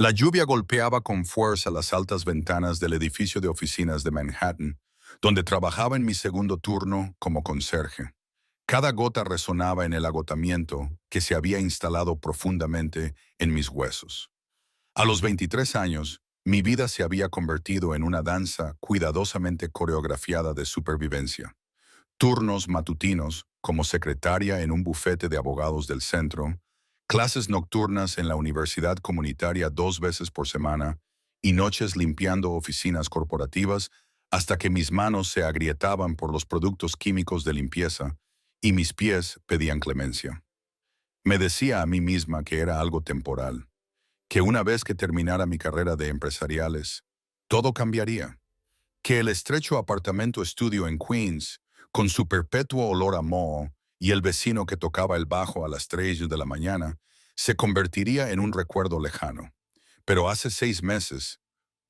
La lluvia golpeaba con fuerza las altas ventanas del edificio de oficinas de Manhattan, donde trabajaba en mi segundo turno como conserje. Cada gota resonaba en el agotamiento que se había instalado profundamente en mis huesos. A los 23 años, mi vida se había convertido en una danza cuidadosamente coreografiada de supervivencia. Turnos matutinos como secretaria en un bufete de abogados del centro, clases nocturnas en la universidad comunitaria 2 veces por semana y noches limpiando oficinas corporativas hasta que mis manos se agrietaban por los productos químicos de limpieza y mis pies pedían clemencia. Me decía a mí misma que era algo temporal, que una vez que terminara mi carrera de empresariales, todo cambiaría, que el estrecho apartamento estudio en Queens, con su perpetuo olor a moho y el vecino que tocaba el bajo a las 3 de la mañana, se convertiría en un recuerdo lejano. Pero hace 6 meses,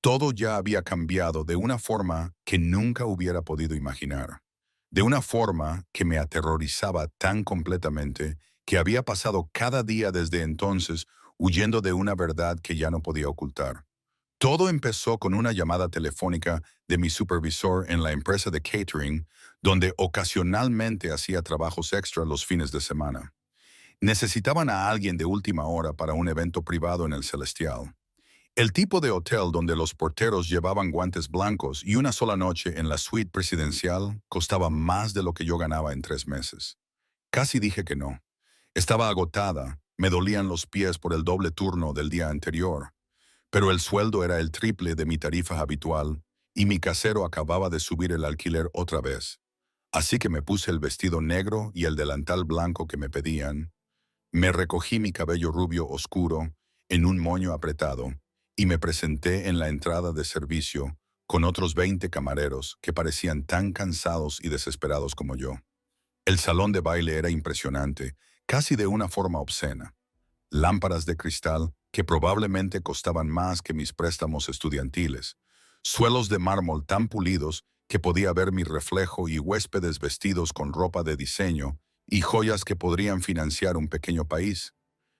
todo ya había cambiado de una forma que nunca hubiera podido imaginar. De una forma que me aterrorizaba tan completamente que había pasado cada día desde entonces huyendo de una verdad que ya no podía ocultar. Todo empezó con una llamada telefónica de mi supervisor en la empresa de catering, donde ocasionalmente hacía trabajos extra los fines de semana. Necesitaban a alguien de última hora para un evento privado en el Celestial. El tipo de hotel donde los porteros llevaban guantes blancos y una sola noche en la suite presidencial costaba más de lo que yo ganaba en 3 meses. Casi dije que no. Estaba agotada, me dolían los pies por el doble turno del día anterior, pero el sueldo era el triple de mi tarifa habitual y mi casero acababa de subir el alquiler otra vez. Así que me puse el vestido negro y el delantal blanco que me pedían, me recogí mi cabello rubio oscuro en un moño apretado y me presenté en la entrada de servicio con otros 20 camareros que parecían tan cansados y desesperados como yo. El salón de baile era impresionante, casi de una forma obscena. Lámparas de cristal que probablemente costaban más que mis préstamos estudiantiles, suelos de mármol tan pulidos que podía ver mi reflejo y huéspedes vestidos con ropa de diseño y joyas que podrían financiar un pequeño país.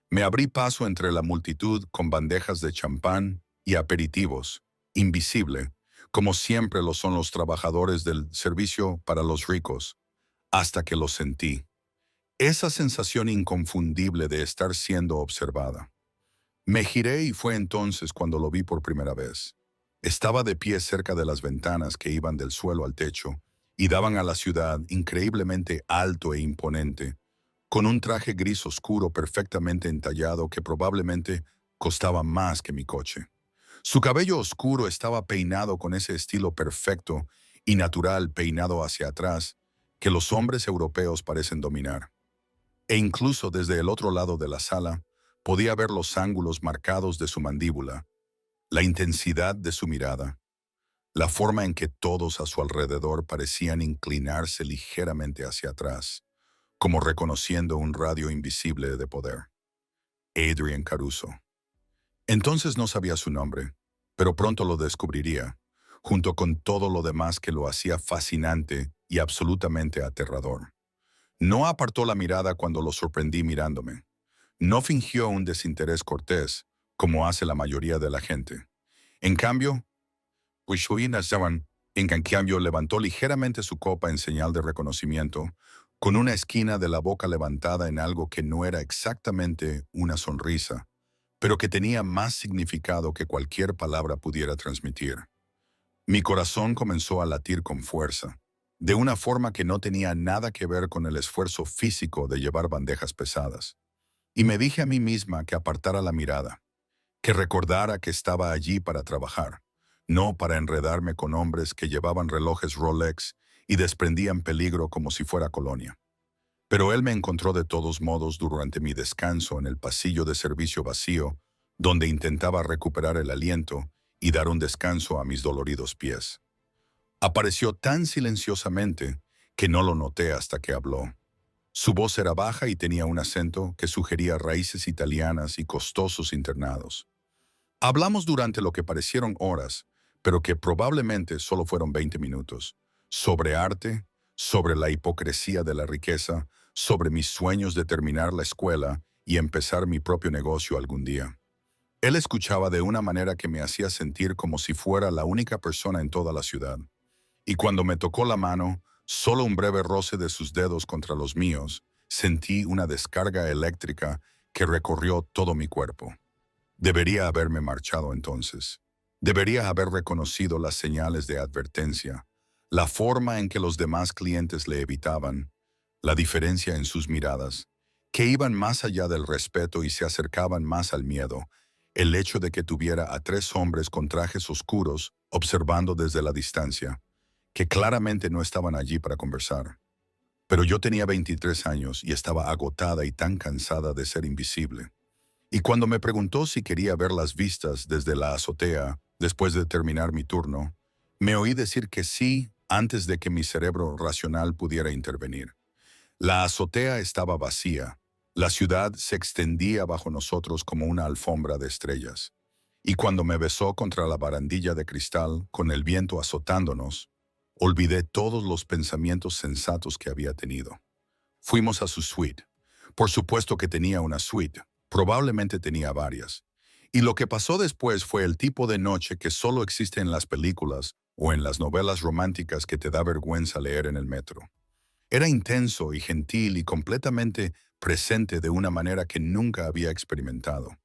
Me abrí paso entre la multitud con bandejas de champán y aperitivos, invisible, como siempre lo son los trabajadores del servicio para los ricos, hasta que lo sentí. Esa sensación inconfundible de estar siendo observada. Me giré y fue entonces cuando lo vi por primera vez. Estaba de pie cerca de las ventanas que iban del suelo al techo y daban a la ciudad increíblemente alto e imponente, con un traje gris oscuro perfectamente entallado que probablemente costaba más que mi coche. Su cabello oscuro estaba peinado con ese estilo perfecto y natural peinado hacia atrás que los hombres europeos parecen dominar. E incluso desde el otro lado de la sala podía ver los ángulos marcados de su mandíbula, la intensidad de su mirada, la forma en que todos a su alrededor parecían inclinarse ligeramente hacia atrás, como reconociendo un radio invisible de poder. Adrian Caruso. Entonces no sabía su nombre, pero pronto lo descubriría, junto con todo lo demás que lo hacía fascinante y absolutamente aterrador. No apartó la mirada cuando lo sorprendí mirándome. No fingió un desinterés cortés, como hace la mayoría de la gente. En cambio, en cambio levantó ligeramente su copa en señal de reconocimiento, con una esquina de la boca levantada en algo que no era exactamente una sonrisa, pero que tenía más significado que cualquier palabra pudiera transmitir. Mi corazón comenzó a latir con fuerza, de una forma que no tenía nada que ver con el esfuerzo físico de llevar bandejas pesadas. Y me dije a mí misma que apartara la mirada, que recordara que estaba allí para trabajar, no para enredarme con hombres que llevaban relojes Rolex y desprendían peligro como si fuera colonia. Pero él me encontró de todos modos durante mi descanso en el pasillo de servicio vacío, donde intentaba recuperar el aliento y dar un descanso a mis doloridos pies. Apareció tan silenciosamente que no lo noté hasta que habló. Su voz era baja y tenía un acento que sugería raíces italianas y costosos internados. Hablamos durante lo que parecieron horas, pero que probablemente solo fueron 20 minutos, sobre arte, sobre la hipocresía de la riqueza, sobre mis sueños de terminar la escuela y empezar mi propio negocio algún día. Él escuchaba de una manera que me hacía sentir como si fuera la única persona en toda la ciudad. Y cuando me tocó la mano, solo un breve roce de sus dedos contra los míos, sentí una descarga eléctrica que recorrió todo mi cuerpo. Debería haberme marchado entonces. Debería haber reconocido las señales de advertencia, la forma en que los demás clientes le evitaban, la diferencia en sus miradas, que iban más allá del respeto y se acercaban más al miedo, el hecho de que tuviera a 3 hombres con trajes oscuros observando desde la distancia, que claramente no estaban allí para conversar. Pero yo tenía 23 años y estaba agotada y tan cansada de ser invisible. Y cuando me preguntó si quería ver las vistas desde la azotea después de terminar mi turno, me oí decir que sí antes de que mi cerebro racional pudiera intervenir. La azotea estaba vacía. La ciudad se extendía bajo nosotros como una alfombra de estrellas. Y cuando me besó contra la barandilla de cristal, con el viento azotándonos, olvidé todos los pensamientos sensatos que había tenido. Fuimos a su suite. Por supuesto que tenía una suite. Probablemente tenía varias. Y lo que pasó después fue el tipo de noche que solo existe en las películas o en las novelas románticas que te da vergüenza leer en el metro. Era intenso y gentil y completamente presente de una manera que nunca había experimentado.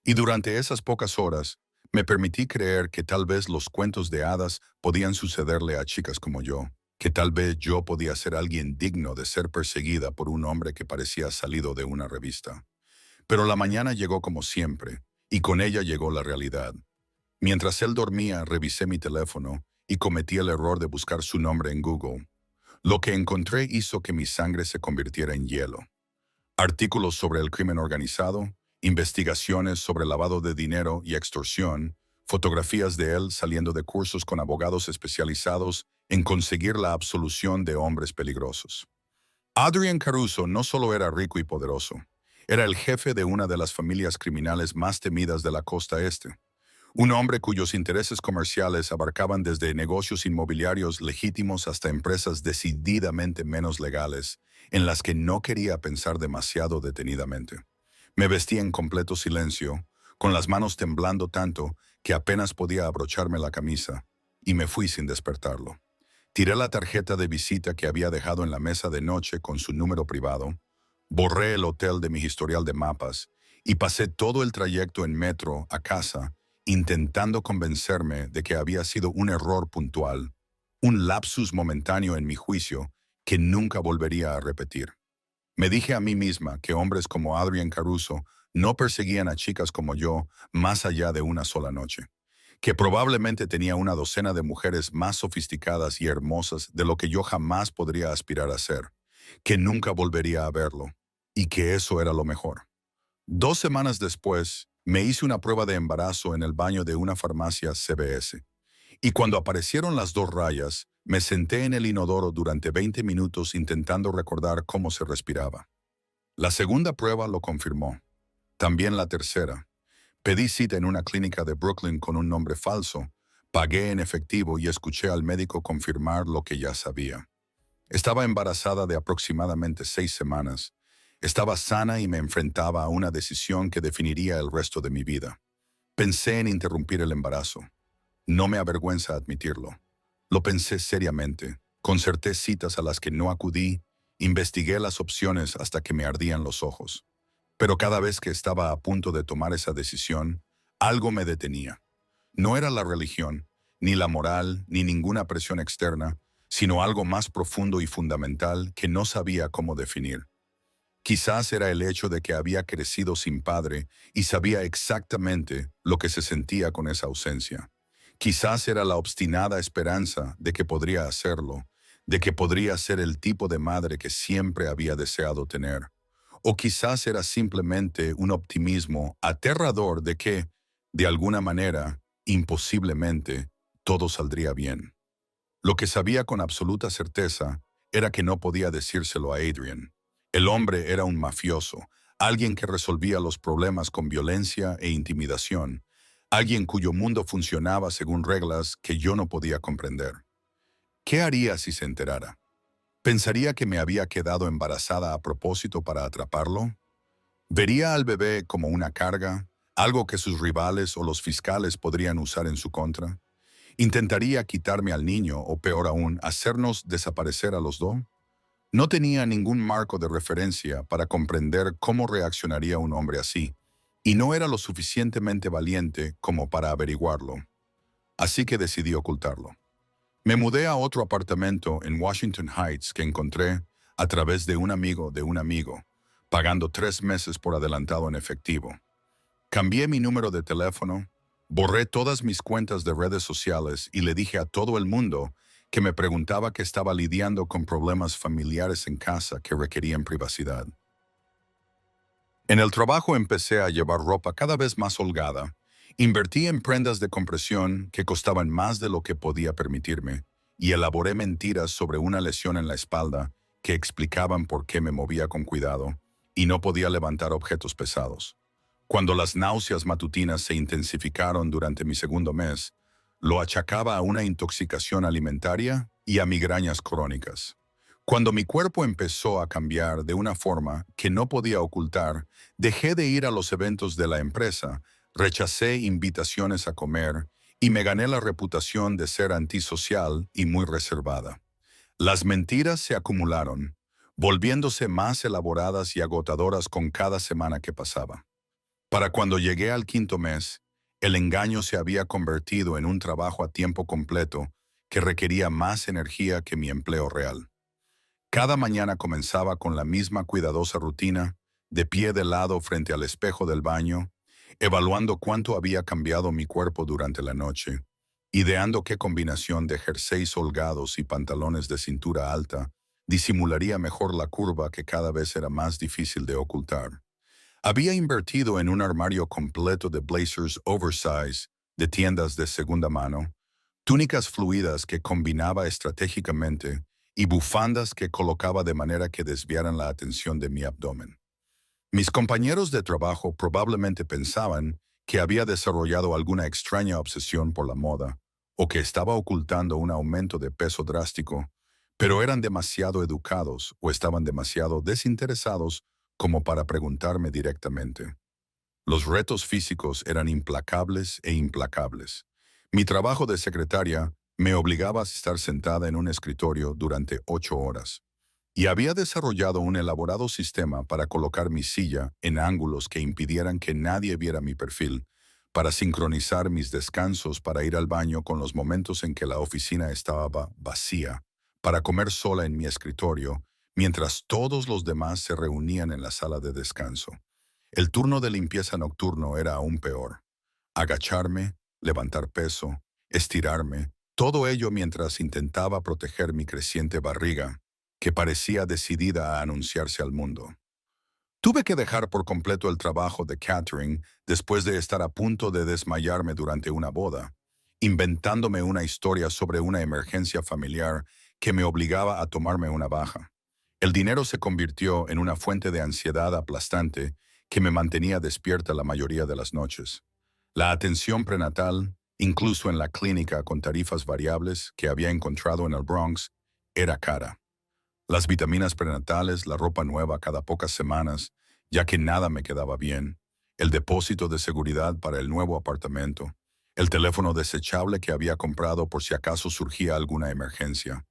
Y durante esas pocas horas, me permití creer que tal vez los cuentos de hadas podían sucederle a chicas como yo, que tal vez yo podía ser alguien digno de ser perseguida por un hombre que parecía salido de una revista. Pero la mañana llegó como siempre, y con ella llegó la realidad. Mientras él dormía, revisé mi teléfono y cometí el error de buscar su nombre en Google. Lo que encontré hizo que mi sangre se convirtiera en hielo. Artículos sobre el crimen organizado, investigaciones sobre lavado de dinero y extorsión, fotografías de él saliendo de cursos con abogados especializados en conseguir la absolución de hombres peligrosos. Adrian Caruso no solo era rico y poderoso, era el jefe de una de las familias criminales más temidas de la costa este. Un hombre cuyos intereses comerciales abarcaban desde negocios inmobiliarios legítimos hasta empresas decididamente menos legales, en las que no quería pensar demasiado detenidamente. Me vestí en completo silencio, con las manos temblando tanto que apenas podía abrocharme la camisa, y me fui sin despertarlo. Tiré la tarjeta de visita que había dejado en la mesa de noche con su número privado, borré el hotel de mi historial de mapas y pasé todo el trayecto en metro a casa intentando convencerme de que había sido un error puntual, un lapsus momentáneo en mi juicio que nunca volvería a repetir. Me dije a mí misma que hombres como Adrian Caruso no perseguían a chicas como yo más allá de una sola noche, que probablemente tenía una docena de mujeres más sofisticadas y hermosas de lo que yo jamás podría aspirar a ser, que nunca volvería a verlo, y que eso era lo mejor. 2 semanas después, me hice una prueba de embarazo en el baño de una farmacia CVS. Y cuando aparecieron las 2 rayas, me senté en el inodoro durante 20 minutos intentando recordar cómo se respiraba. La segunda prueba lo confirmó. También la tercera. Pedí cita en una clínica de Brooklyn con un nombre falso, pagué en efectivo y escuché al médico confirmar lo que ya sabía. Estaba embarazada de aproximadamente 6 semanas. Estaba sana y me enfrentaba a una decisión que definiría el resto de mi vida. Pensé en interrumpir el embarazo. No me avergüenza admitirlo. Lo pensé seriamente, concerté citas a las que no acudí, investigué las opciones hasta que me ardían los ojos. Pero cada vez que estaba a punto de tomar esa decisión, algo me detenía. No era la religión, ni la moral, ni ninguna presión externa, sino algo más profundo y fundamental que no sabía cómo definir. Quizás era el hecho de que había crecido sin padre y sabía exactamente lo que se sentía con esa ausencia. Quizás era la obstinada esperanza de que podría hacerlo, de que podría ser el tipo de madre que siempre había deseado tener. O quizás era simplemente un optimismo aterrador de que, de alguna manera, imposiblemente, todo saldría bien. Lo que sabía con absoluta certeza era que no podía decírselo a Adrian. El hombre era un mafioso, alguien que resolvía los problemas con violencia e intimidación, alguien cuyo mundo funcionaba según reglas que yo no podía comprender. ¿Qué haría si se enterara? ¿Pensaría que me había quedado embarazada a propósito para atraparlo? ¿Vería al bebé como una carga, algo que sus rivales o los fiscales podrían usar en su contra. ¿Intentaría quitarme al niño o, peor aún, hacernos desaparecer a los dos? No tenía ningún marco de referencia para comprender cómo reaccionaría un hombre así, y no era lo suficientemente valiente como para averiguarlo. Así que decidí ocultarlo. Me mudé a otro apartamento en Washington Heights que encontré a través de un amigo, pagando 3 meses por adelantado en efectivo. Cambié mi número de teléfono, borré todas mis cuentas de redes sociales y le dije a todo el mundo que me preguntaba que estaba lidiando con problemas familiares en casa que requerían privacidad. En el trabajo empecé a llevar ropa cada vez más holgada. Invertí en prendas de compresión que costaban más de lo que podía permitirme y elaboré mentiras sobre una lesión en la espalda que explicaban por qué me movía con cuidado y no podía levantar objetos pesados. Cuando las náuseas matutinas se intensificaron durante mi segundo mes, lo achacaba a una intoxicación alimentaria y a migrañas crónicas. Cuando mi cuerpo empezó a cambiar de una forma que no podía ocultar, dejé de ir a los eventos de la empresa, rechacé invitaciones a comer y me gané la reputación de ser antisocial y muy reservada. Las mentiras se acumularon, volviéndose más elaboradas y agotadoras con cada semana que pasaba. Para cuando llegué al quinto mes, el engaño se había convertido en un trabajo a tiempo completo que requería más energía que mi empleo real. Cada mañana comenzaba con la misma cuidadosa rutina, de pie de lado frente al espejo del baño, evaluando cuánto había cambiado mi cuerpo durante la noche, ideando qué combinación de jerseys holgados y pantalones de cintura alta disimularía mejor la curva que cada vez era más difícil de ocultar. Había invertido en un armario completo de blazers oversize de tiendas de segunda mano, túnicas fluidas que combinaba estratégicamente y bufandas que colocaba de manera que desviaran la atención de mi abdomen. Mis compañeros de trabajo probablemente pensaban que había desarrollado alguna extraña obsesión por la moda o que estaba ocultando un aumento de peso drástico, pero eran demasiado educados o estaban demasiado desinteresados como para preguntarme directamente. Los retos físicos eran implacables e implacables. Mi trabajo de secretaria me obligaba a estar sentada en un escritorio durante 8 horas, y había desarrollado un elaborado sistema para colocar mi silla en ángulos que impidieran que nadie viera mi perfil, para sincronizar mis descansos para ir al baño con los momentos en que la oficina estaba vacía, para comer sola en mi escritorio, mientras todos los demás se reunían en la sala de descanso. El turno de limpieza nocturno era aún peor. Agacharme, levantar peso, estirarme, todo ello mientras intentaba proteger mi creciente barriga, que parecía decidida a anunciarse al mundo. Tuve que dejar por completo el trabajo de catering después de estar a punto de desmayarme durante una boda, inventándome una historia sobre una emergencia familiar que me obligaba a tomarme una baja. El dinero se convirtió en una fuente de ansiedad aplastante que me mantenía despierta la mayoría de las noches. La atención prenatal, incluso en la clínica con tarifas variables que había encontrado en el Bronx, era cara. Las vitaminas prenatales, la ropa nueva cada pocas semanas, ya que nada me quedaba bien, el depósito de seguridad para el nuevo apartamento, el teléfono desechable que había comprado por si acaso surgía alguna emergencia.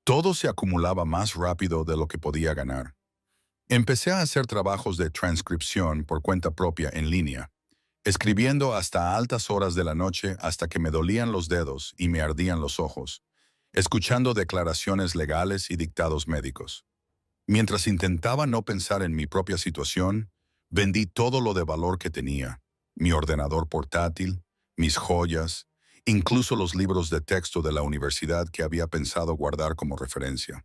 Todo se acumulaba más rápido de lo que podía ganar. Empecé a hacer trabajos de transcripción por cuenta propia en línea, escribiendo hasta altas horas de la noche hasta que me dolían los dedos y me ardían los ojos, escuchando declaraciones legales y dictados médicos. Mientras intentaba no pensar en mi propia situación, vendí todo lo de valor que tenía, mi ordenador portátil, mis joyas, incluso los libros de texto de la universidad que había pensado guardar como referencia.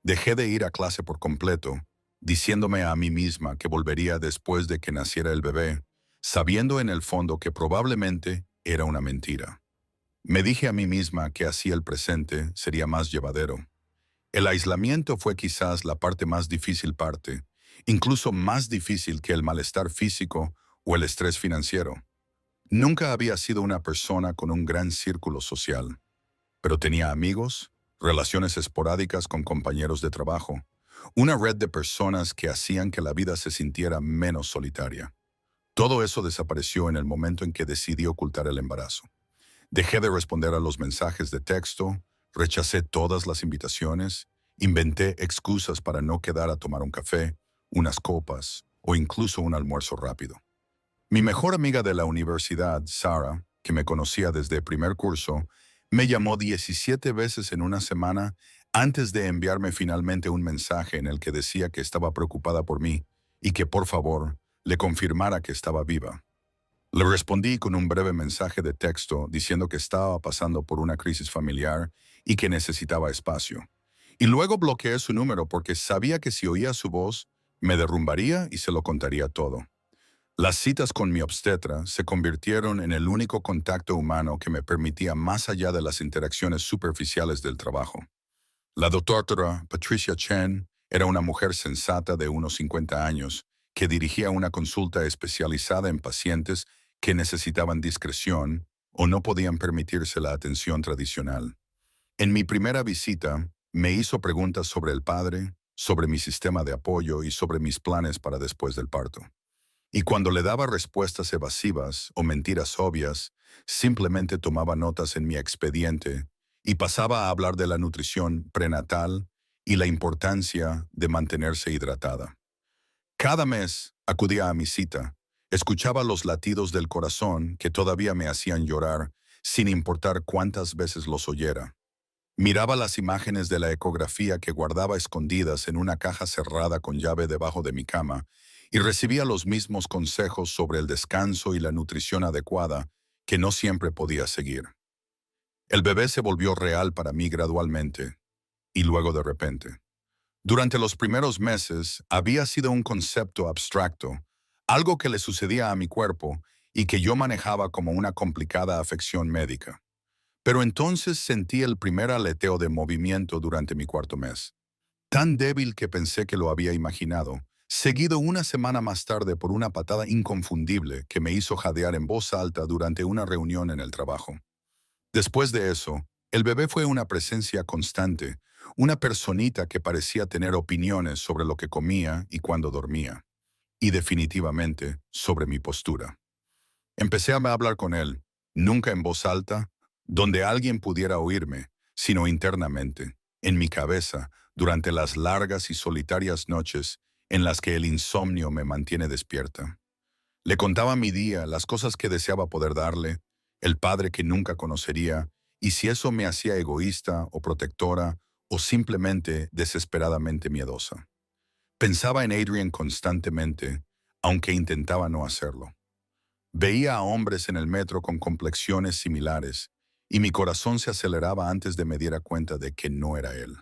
Dejé de ir a clase por completo, diciéndome a mí misma que volvería después de que naciera el bebé, sabiendo en el fondo que probablemente era una mentira. Me dije a mí misma que así el presente sería más llevadero. El aislamiento fue quizás la parte más difícil parte, incluso más difícil que el malestar físico o el estrés financiero. Nunca había sido una persona con un gran círculo social, pero tenía amigos, relaciones esporádicas con compañeros de trabajo, una red de personas que hacían que la vida se sintiera menos solitaria. Todo eso desapareció en el momento en que decidí ocultar el embarazo. Dejé de responder a los mensajes de texto, rechacé todas las invitaciones, inventé excusas para no quedar a tomar un café, unas copas o incluso un almuerzo rápido. Mi mejor amiga de la universidad, Sarah, que me conocía desde el primer curso, me llamó 17 veces en una semana antes de enviarme finalmente un mensaje en el que decía que estaba preocupada por mí y que por favor le confirmara que estaba viva. Le respondí con un breve mensaje de texto diciendo que estaba pasando por una crisis familiar y que necesitaba espacio. Y luego bloqueé su número porque sabía que si oía su voz, me derrumbaría y se lo contaría todo. Las citas con mi obstetra se convirtieron en el único contacto humano que me permitía más allá de las interacciones superficiales del trabajo. La doctora Patricia Chen era una mujer sensata de unos 50 años que dirigía una consulta especializada en pacientes que necesitaban discreción o no podían permitirse la atención tradicional. En mi primera visita, me hizo preguntas sobre el padre, sobre mi sistema de apoyo y sobre mis planes para después del parto. Y cuando le daba respuestas evasivas o mentiras obvias, simplemente tomaba notas en mi expediente y pasaba a hablar de la nutrición prenatal y la importancia de mantenerse hidratada. Cada mes acudía a mi cita, escuchaba los latidos del corazón que todavía me hacían llorar, sin importar cuántas veces los oyera. Miraba las imágenes de la ecografía que guardaba escondidas en una caja cerrada con llave debajo de mi cama y recibía los mismos consejos sobre el descanso y la nutrición adecuada que no siempre podía seguir. El bebé se volvió real para mí gradualmente y luego de repente. Durante los primeros meses había sido un concepto abstracto, algo que le sucedía a mi cuerpo y que yo manejaba como una complicada afección médica. Pero entonces sentí el primer aleteo de movimiento durante mi cuarto mes. Tan débil que pensé que lo había imaginado, seguido una semana más tarde por una patada inconfundible que me hizo jadear en voz alta durante una reunión en el trabajo. Después de eso, el bebé fue una presencia constante, una personita que parecía tener opiniones sobre lo que comía y cuándo dormía, y definitivamente sobre mi postura. Empecé a hablar con él, nunca en voz alta, donde alguien pudiera oírme, sino internamente, en mi cabeza, durante las largas y solitarias noches en las que el insomnio me mantiene despierta. Le contaba mi día, las cosas que deseaba poder darle, el padre que nunca conocería, y si eso me hacía egoísta o protectora o simplemente desesperadamente miedosa. Pensaba en Adrian constantemente, aunque intentaba no hacerlo. Veía a hombres en el metro con complexiones similares, y mi corazón se aceleraba antes de me diera cuenta de que no era él.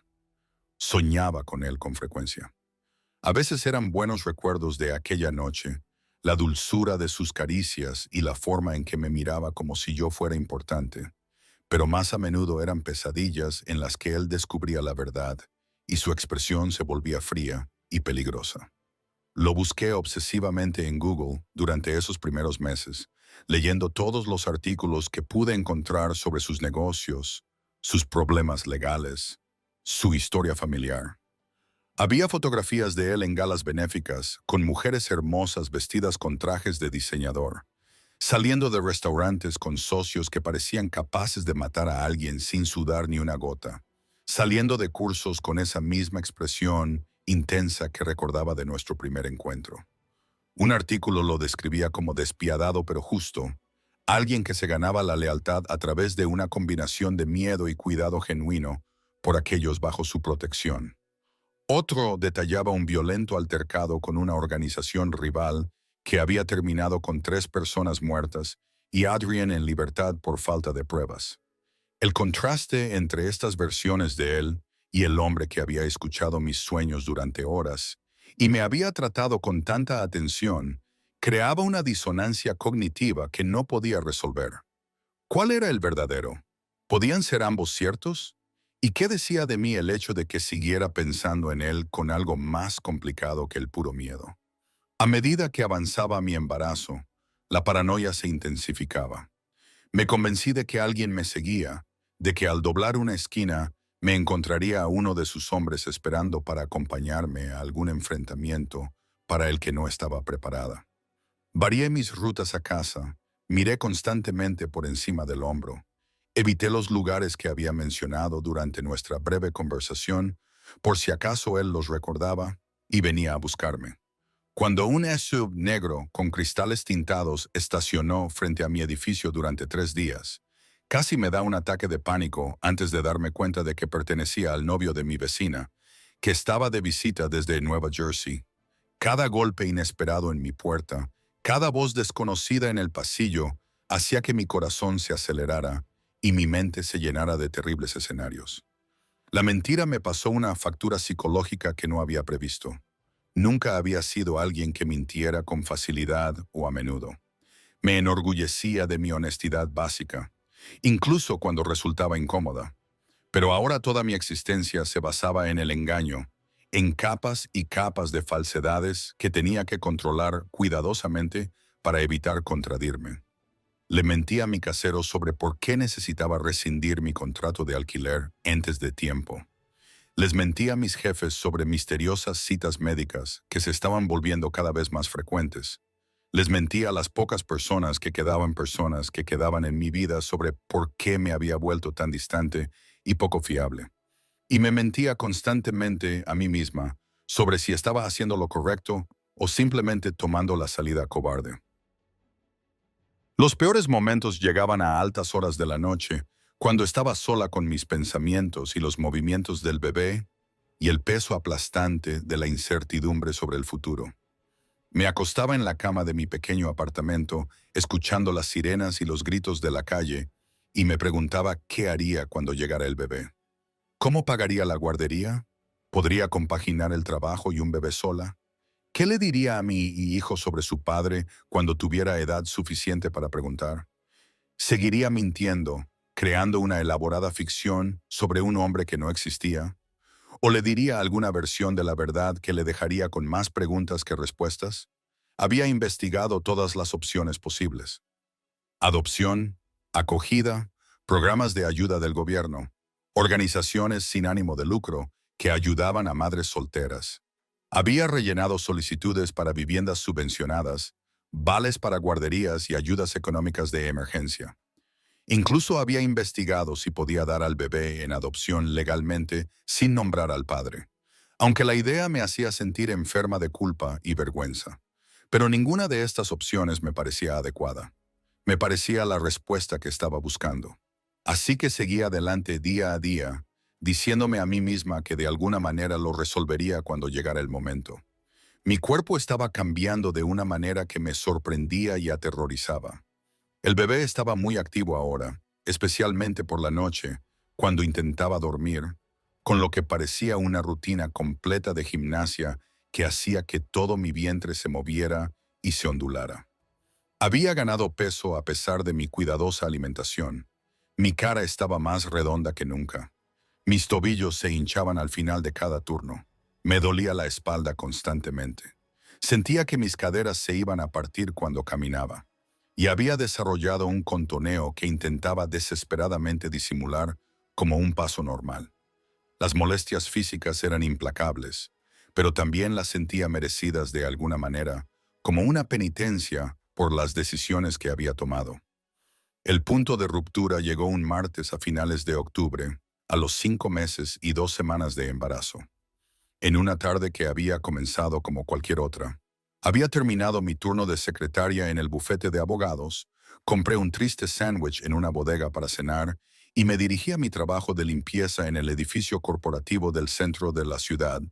Soñaba con él con frecuencia. A veces eran buenos recuerdos de aquella noche, la dulzura de sus caricias y la forma en que me miraba como si yo fuera importante, pero más a menudo eran pesadillas en las que él descubría la verdad y su expresión se volvía fría y peligrosa. Lo busqué obsesivamente en Google durante esos primeros meses, leyendo todos los artículos que pude encontrar sobre sus negocios, sus problemas legales, su historia familiar. Había fotografías de él en galas benéficas, con mujeres hermosas vestidas con trajes de diseñador, saliendo de restaurantes con socios que parecían capaces de matar a alguien sin sudar ni una gota, saliendo de cursos con esa misma expresión intensa que recordaba de nuestro primer encuentro. Un artículo lo describía como despiadado pero justo, alguien que se ganaba la lealtad a través de una combinación de miedo y cuidado genuino por aquellos bajo su protección. Otro detallaba un violento altercado con una organización rival que había terminado con 3 personas muertas y Adrian en libertad por falta de pruebas. El contraste entre estas versiones de él y el hombre que había escuchado mis sueños durante horas y me había tratado con tanta atención creaba una disonancia cognitiva que no podía resolver. ¿Cuál era el verdadero? ¿Podían ser ambos ciertos? ¿Y qué decía de mí el hecho de que siguiera pensando en él con algo más complicado que el puro miedo? A medida que avanzaba mi embarazo, la paranoia se intensificaba. Me convencí de que alguien me seguía, de que al doblar una esquina me encontraría a uno de sus hombres esperando para acompañarme a algún enfrentamiento para el que no estaba preparada. Varié mis rutas a casa, miré constantemente por encima del hombro. Evité los lugares que había mencionado durante nuestra breve conversación, por si acaso él los recordaba y venía a buscarme. Cuando un SUV negro con cristales tintados estacionó frente a mi edificio durante 3 días, casi me da un ataque de pánico antes de darme cuenta de que pertenecía al novio de mi vecina, que estaba de visita desde Nueva Jersey. Cada golpe inesperado en mi puerta, cada voz desconocida en el pasillo, hacía que mi corazón se acelerara y mi mente se llenara de terribles escenarios. La mentira me pasó una factura psicológica que no había previsto. Nunca había sido alguien que mintiera con facilidad o a menudo. Me enorgullecía de mi honestidad básica, incluso cuando resultaba incómoda. Pero ahora toda mi existencia se basaba en el engaño, en capas y capas de falsedades que tenía que controlar cuidadosamente para evitar contradirme. Le mentí a mi casero sobre por qué necesitaba rescindir mi contrato de alquiler antes de tiempo. Les mentí a mis jefes sobre misteriosas citas médicas que se estaban volviendo cada vez más frecuentes. Les mentí a las pocas personas que quedaban en mi vida sobre por qué me había vuelto tan distante y poco fiable. Y me mentía constantemente a mí misma sobre si estaba haciendo lo correcto o simplemente tomando la salida cobarde. Los peores momentos llegaban a altas horas de la noche, cuando estaba sola con mis pensamientos y los movimientos del bebé y el peso aplastante de la incertidumbre sobre el futuro. Me acostaba en la cama de mi pequeño apartamento, escuchando las sirenas y los gritos de la calle, y me preguntaba qué haría cuando llegara el bebé. ¿Cómo pagaría la guardería? ¿Podría compaginar el trabajo y un bebé sola? ¿Qué le diría a mi hijo sobre su padre cuando tuviera edad suficiente para preguntar? ¿Seguiría mintiendo, creando una elaborada ficción sobre un hombre que no existía? ¿O le diría alguna versión de la verdad que le dejaría con más preguntas que respuestas? Había investigado todas las opciones posibles. Adopción, acogida, programas de ayuda del gobierno, organizaciones sin ánimo de lucro que ayudaban a madres solteras. Había rellenado solicitudes para viviendas subvencionadas, vales para guarderías y ayudas económicas de emergencia. Incluso había investigado si podía dar al bebé en adopción legalmente sin nombrar al padre, aunque la idea me hacía sentir enferma de culpa y vergüenza. Pero ninguna de estas opciones me parecía adecuada. Me parecía la respuesta que estaba buscando. Así que seguía adelante día a día, diciéndome a mí misma que de alguna manera lo resolvería cuando llegara el momento. Mi cuerpo estaba cambiando de una manera que me sorprendía y aterrorizaba. El bebé estaba muy activo ahora, especialmente por la noche, cuando intentaba dormir, con lo que parecía una rutina completa de gimnasia que hacía que todo mi vientre se moviera y se ondulara. Había ganado peso a pesar de mi cuidadosa alimentación. Mi cara estaba más redonda que nunca. Mis tobillos se hinchaban al final de cada turno. Me dolía la espalda constantemente. Sentía que mis caderas se iban a partir cuando caminaba. Y había desarrollado un contoneo que intentaba desesperadamente disimular como un paso normal. Las molestias físicas eran implacables, pero también las sentía merecidas de alguna manera, como una penitencia por las decisiones que había tomado. El punto de ruptura llegó un martes a finales de octubre, a los 5 meses y 2 semanas de embarazo. En una tarde que había comenzado como cualquier otra. Había terminado mi turno de secretaria en el bufete de abogados, compré un triste sándwich en una bodega para cenar y me dirigí a mi trabajo de limpieza en el edificio corporativo del centro de la ciudad,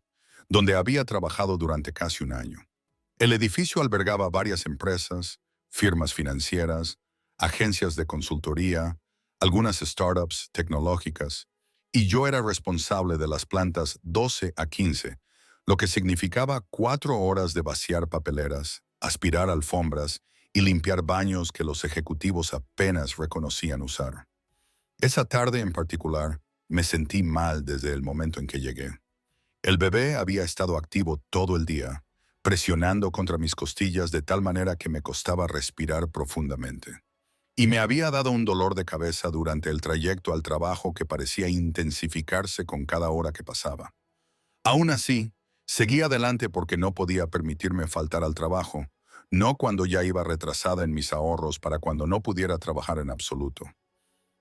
donde había trabajado durante casi un año. El edificio albergaba varias empresas, firmas financieras, agencias de consultoría, algunas startups tecnológicas, y yo era responsable de las plantas 12 a 15, lo que significaba 4 horas de vaciar papeleras, aspirar alfombras y limpiar baños que los ejecutivos apenas reconocían usar. Esa tarde en particular, me sentí mal desde el momento en que llegué. El bebé había estado activo todo el día, presionando contra mis costillas de tal manera que me costaba respirar profundamente. Y me había dado un dolor de cabeza durante el trayecto al trabajo que parecía intensificarse con cada hora que pasaba. Aún así, seguí adelante porque no podía permitirme faltar al trabajo, no cuando ya iba retrasada en mis ahorros para cuando no pudiera trabajar en absoluto.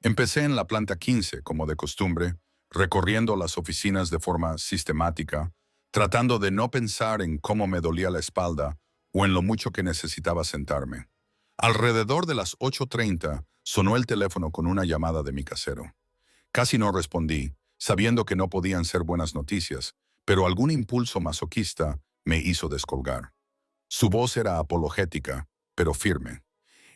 Empecé en la planta 15, como de costumbre, recorriendo las oficinas de forma sistemática, tratando de no pensar en cómo me dolía la espalda o en lo mucho que necesitaba sentarme. Alrededor de las 8:30 sonó el teléfono con una llamada de mi casero. Casi no respondí, sabiendo que no podían ser buenas noticias, pero algún impulso masoquista me hizo descolgar. Su voz era apologética, pero firme.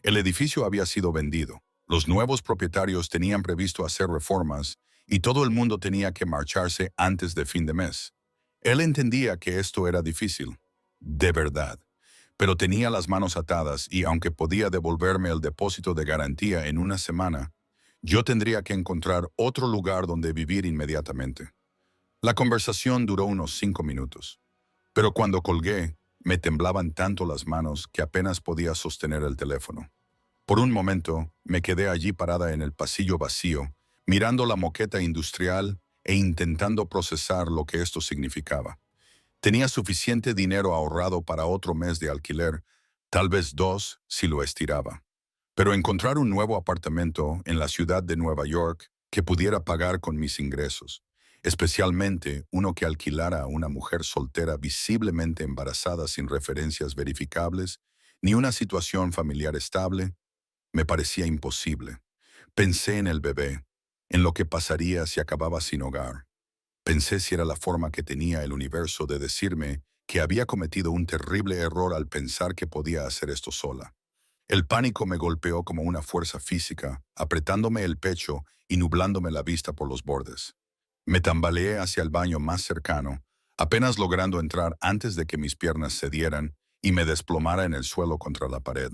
El edificio había sido vendido. Los nuevos propietarios tenían previsto hacer reformas y todo el mundo tenía que marcharse antes de fin de mes. Él entendía que esto era difícil, de verdad, pero tenía las manos atadas y aunque podía devolverme el depósito de garantía en una semana, yo tendría que encontrar otro lugar donde vivir inmediatamente. La conversación duró unos 5 minutos, pero cuando colgué, me temblaban tanto las manos que apenas podía sostener el teléfono. Por un momento, me quedé allí parada en el pasillo vacío, mirando la moqueta industrial e intentando procesar lo que esto significaba. Tenía suficiente dinero ahorrado para otro mes de alquiler, tal vez dos si lo estiraba. Pero encontrar un nuevo apartamento en la ciudad de Nueva York que pudiera pagar con mis ingresos, especialmente uno que alquilara a una mujer soltera visiblemente embarazada sin referencias verificables, ni una situación familiar estable, me parecía imposible. Pensé en el bebé, en lo que pasaría si acababa sin hogar. Pensé si era la forma que tenía el universo de decirme que había cometido un terrible error al pensar que podía hacer esto sola. El pánico me golpeó como una fuerza física, apretándome el pecho y nublándome la vista por los bordes. Me tambaleé hacia el baño más cercano, apenas logrando entrar antes de que mis piernas cedieran y me desplomara en el suelo contra la pared.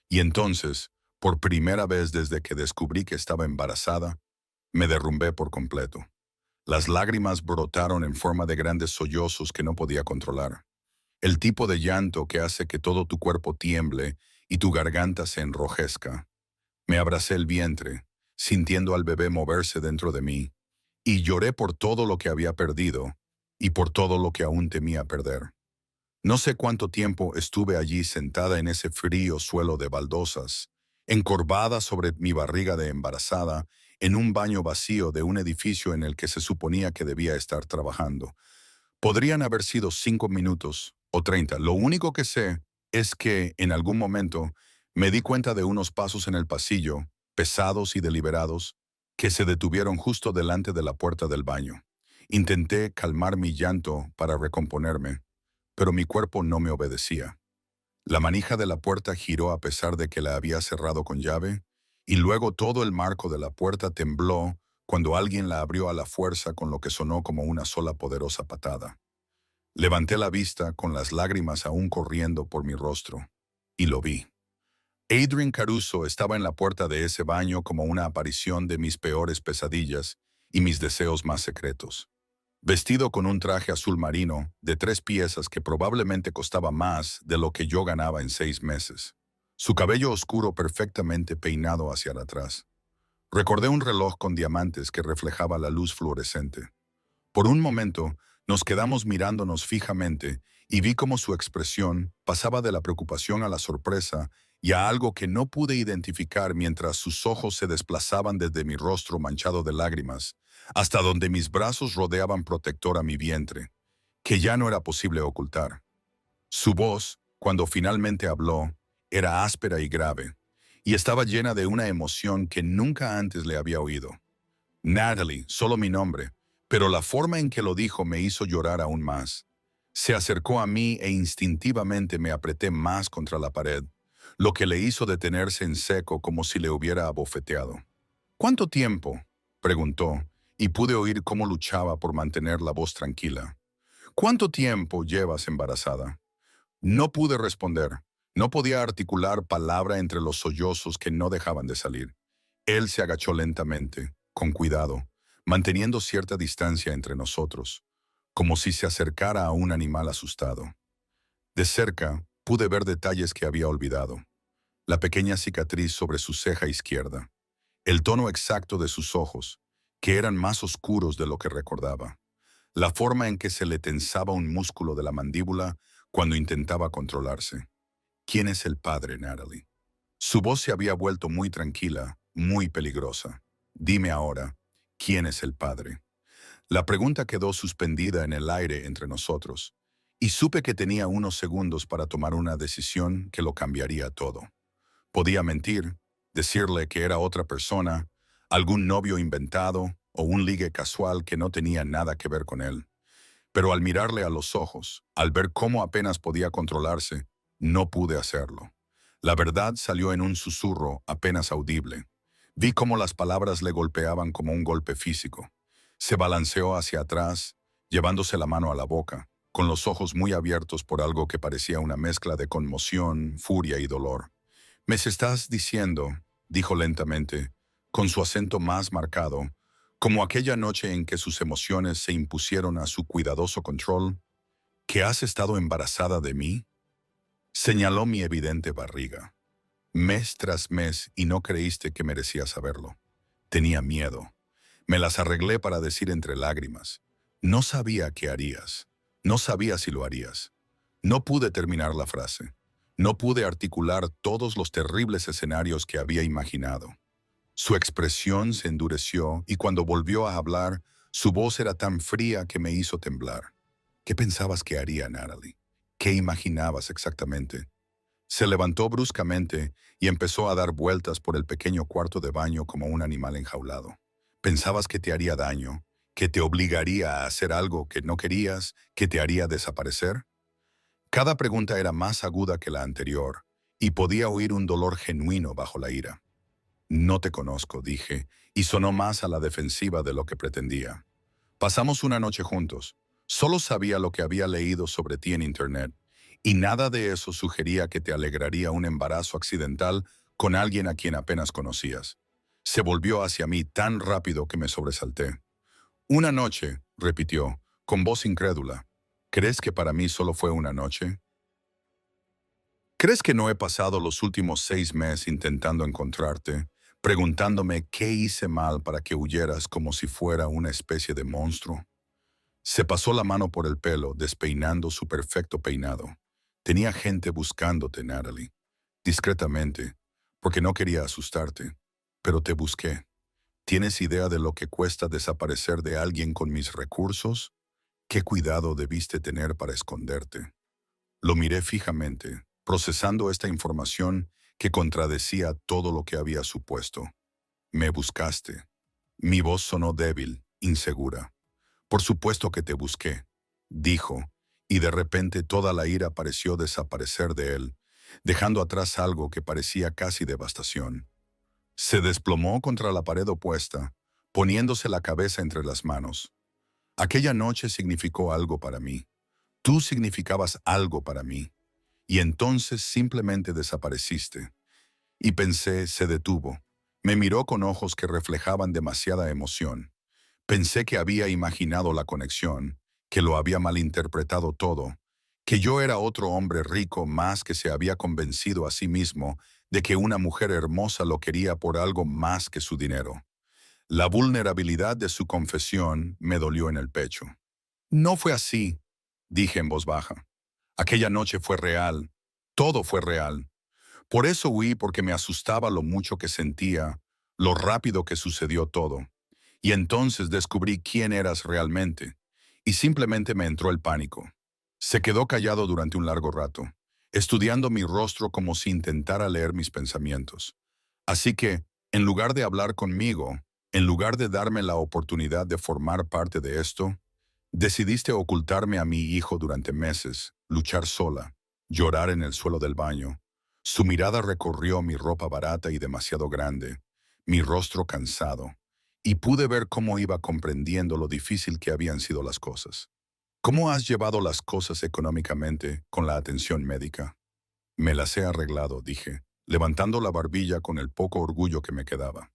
Y entonces, por primera vez desde que descubrí que estaba embarazada, me derrumbé por completo. Las lágrimas brotaron en forma de grandes sollozos que no podía controlar. El tipo de llanto que hace que todo tu cuerpo tiemble y tu garganta se enrojezca. Me abracé el vientre, sintiendo al bebé moverse dentro de mí, y lloré por todo lo que había perdido y por todo lo que aún temía perder. No sé cuánto tiempo estuve allí sentada en ese frío suelo de baldosas, encorvada sobre mi barriga de embarazada, en un baño vacío de un edificio en el que se suponía que debía estar trabajando. Podrían haber sido 5 minutos o 30. Lo único que sé es que, en algún momento, me di cuenta de unos pasos en el pasillo, pesados y deliberados, que se detuvieron justo delante de la puerta del baño. Intenté calmar mi llanto para recomponerme, pero mi cuerpo no me obedecía. La manija de la puerta giró a pesar de que la había cerrado con llave, y luego todo el marco de la puerta tembló cuando alguien la abrió a la fuerza con lo que sonó como una sola poderosa patada. Levanté la vista con las lágrimas aún corriendo por mi rostro, y lo vi. Adrian Caruso estaba en la puerta de ese baño como una aparición de mis peores pesadillas y mis deseos más secretos. Vestido con un traje azul marino de 3 piezas que probablemente costaba más de lo que yo ganaba en 6 meses. Su cabello oscuro perfectamente peinado hacia atrás. Recordé un reloj con diamantes que reflejaba la luz fluorescente. Por un momento, nos quedamos mirándonos fijamente y vi cómo su expresión pasaba de la preocupación a la sorpresa y a algo que no pude identificar mientras sus ojos se desplazaban desde mi rostro manchado de lágrimas hasta donde mis brazos rodeaban protector a mi vientre, que ya no era posible ocultar. Su voz, cuando finalmente habló, era áspera y grave, y estaba llena de una emoción que nunca antes le había oído. Natalie, solo mi nombre, pero la forma en que lo dijo me hizo llorar aún más. Se acercó a mí e instintivamente me apreté más contra la pared, lo que le hizo detenerse en seco como si le hubiera abofeteado. ¿Cuánto tiempo?, preguntó, y pude oír cómo luchaba por mantener la voz tranquila. ¿Cuánto tiempo llevas embarazada? No pude responder. No podía articular palabra entre los sollozos que no dejaban de salir. Él se agachó lentamente, con cuidado, manteniendo cierta distancia entre nosotros, como si se acercara a un animal asustado. De cerca, pude ver detalles que había olvidado. La pequeña cicatriz sobre su ceja izquierda, el tono exacto de sus ojos, que eran más oscuros de lo que recordaba, la forma en que se le tensaba un músculo de la mandíbula cuando intentaba controlarse. ¿Quién es el padre, Natalie? Su voz se había vuelto muy tranquila, muy peligrosa. Dime ahora, ¿quién es el padre? La pregunta quedó suspendida en el aire entre nosotros, y supe que tenía unos segundos para tomar una decisión que lo cambiaría todo. Podía mentir, decirle que era otra persona, algún novio inventado o un ligue casual que no tenía nada que ver con él. Pero al mirarle a los ojos, al ver cómo apenas podía controlarse, no pude hacerlo. La verdad salió en un susurro apenas audible. Vi cómo las palabras le golpeaban como un golpe físico. Se balanceó hacia atrás, llevándose la mano a la boca, con los ojos muy abiertos por algo que parecía una mezcla de conmoción, furia y dolor. «Me estás diciendo», dijo lentamente, con su acento más marcado, como aquella noche en que sus emociones se impusieron a su cuidadoso control, «¿que has estado embarazada de mí?» Señaló mi evidente barriga. Mes tras mes y no creíste que merecía saberlo. Tenía miedo. Me las arreglé para decir entre lágrimas. No sabía qué harías. No sabía si lo harías. No pude terminar la frase. No pude articular todos los terribles escenarios que había imaginado. Su expresión se endureció y cuando volvió a hablar, su voz era tan fría que me hizo temblar. ¿Qué pensabas que haría, Natalie? ¿Qué imaginabas exactamente? Se levantó bruscamente y empezó a dar vueltas por el pequeño cuarto de baño como un animal enjaulado. ¿Pensabas que te haría daño? ¿Que te obligaría a hacer algo que no querías? ¿Que te haría desaparecer? Cada pregunta era más aguda que la anterior, y podía oír un dolor genuino bajo la ira. «No te conozco», dije, y sonó más a la defensiva de lo que pretendía. «Pasamos una noche juntos. Solo sabía lo que había leído sobre ti en Internet, y nada de eso sugería que te alegraría un embarazo accidental con alguien a quien apenas conocías». Se volvió hacia mí tan rápido que me sobresalté. «Una noche», repitió, con voz incrédula. «¿Crees que para mí solo fue una noche? ¿Crees que no he pasado los últimos 6 meses intentando encontrarte, preguntándome qué hice mal para que huyeras como si fuera una especie de monstruo?» Se pasó la mano por el pelo, despeinando su perfecto peinado. «Tenía gente buscándote, Natalie. Discretamente, porque no quería asustarte. Pero te busqué. ¿Tienes idea de lo que cuesta desaparecer de alguien con mis recursos? ¿Qué cuidado debiste tener para esconderte?» Lo miré fijamente, procesando esta información que contradecía todo lo que había supuesto. «Me buscaste». Mi voz sonó débil, insegura. «Por supuesto que te busqué», dijo, y de repente toda la ira pareció desaparecer de él, dejando atrás algo que parecía casi devastación. Se desplomó contra la pared opuesta, poniéndose la cabeza entre las manos. «Aquella noche significó algo para mí. Tú significabas algo para mí. Y entonces simplemente desapareciste». Y pensé, se detuvo. Me miró con ojos que reflejaban demasiada emoción. Pensé que había imaginado la conexión, que lo había malinterpretado todo, que yo era otro hombre rico más que se había convencido a sí mismo de que una mujer hermosa lo quería por algo más que su dinero. La vulnerabilidad de su confesión me dolió en el pecho. «No fue así», dije en voz baja. «Aquella noche fue real. Todo fue real. Por eso huí, porque me asustaba lo mucho que sentía, lo rápido que sucedió todo. Y entonces descubrí quién eras realmente, y simplemente me entró el pánico». Se quedó callado durante un largo rato, estudiando mi rostro como si intentara leer mis pensamientos. Así que, en lugar de hablar conmigo, en lugar de darme la oportunidad de formar parte de esto, decidiste ocultarme a mi hijo durante meses, luchar sola, llorar en el suelo del baño. Su mirada recorrió mi ropa barata y demasiado grande, mi rostro cansado, y pude ver cómo iba comprendiendo lo difícil que habían sido las cosas. «¿Cómo has llevado las cosas económicamente con la atención médica?» «Me las he arreglado», dije, levantando la barbilla con el poco orgullo que me quedaba.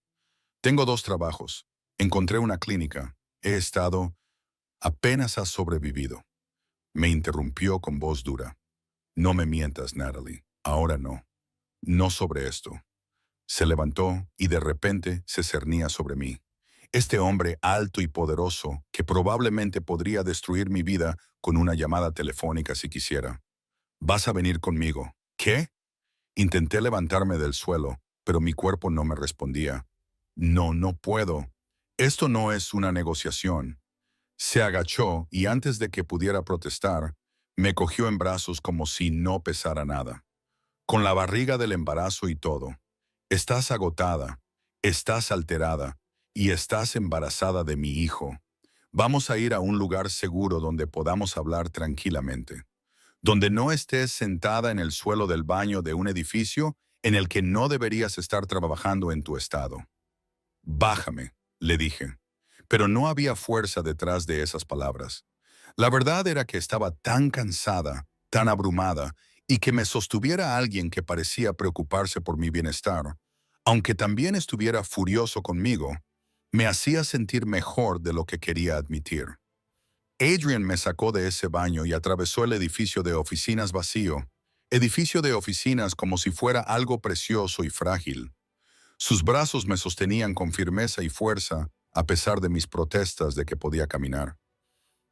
«Tengo 2 trabajos. Encontré una clínica. He estado... Apenas has sobrevivido». Me interrumpió con voz dura. «No me mientas, Natalie. Ahora no. No sobre esto». Se levantó y de repente se cernía sobre mí. Este hombre alto y poderoso que probablemente podría destruir mi vida con una llamada telefónica si quisiera. «Vas a venir conmigo». «¿Qué?», Intenté levantarme del suelo, pero mi cuerpo no me respondía. No, no puedo. Esto no es una negociación. Se agachó y antes de que pudiera protestar, me cogió en brazos como si no pesara nada. Con la barriga del embarazo y todo. Estás agotada, estás alterada y estás embarazada de mi hijo. Vamos a ir a un lugar seguro donde podamos hablar tranquilamente, donde no estés sentada en el suelo del baño de un edificio en el que no deberías estar trabajando en tu estado. Bájame, le dije. Pero no había fuerza detrás de esas palabras. La verdad era que estaba tan cansada, tan abrumada, y que me sostuviera alguien que parecía preocuparse por mi bienestar, aunque también estuviera furioso conmigo, me hacía sentir mejor de lo que quería admitir. Adrian me sacó de ese baño y atravesó el edificio de oficinas vacío, edificio de oficinas como si fuera algo precioso y frágil. Sus brazos me sostenían con firmeza y fuerza, a pesar de mis protestas de que podía caminar.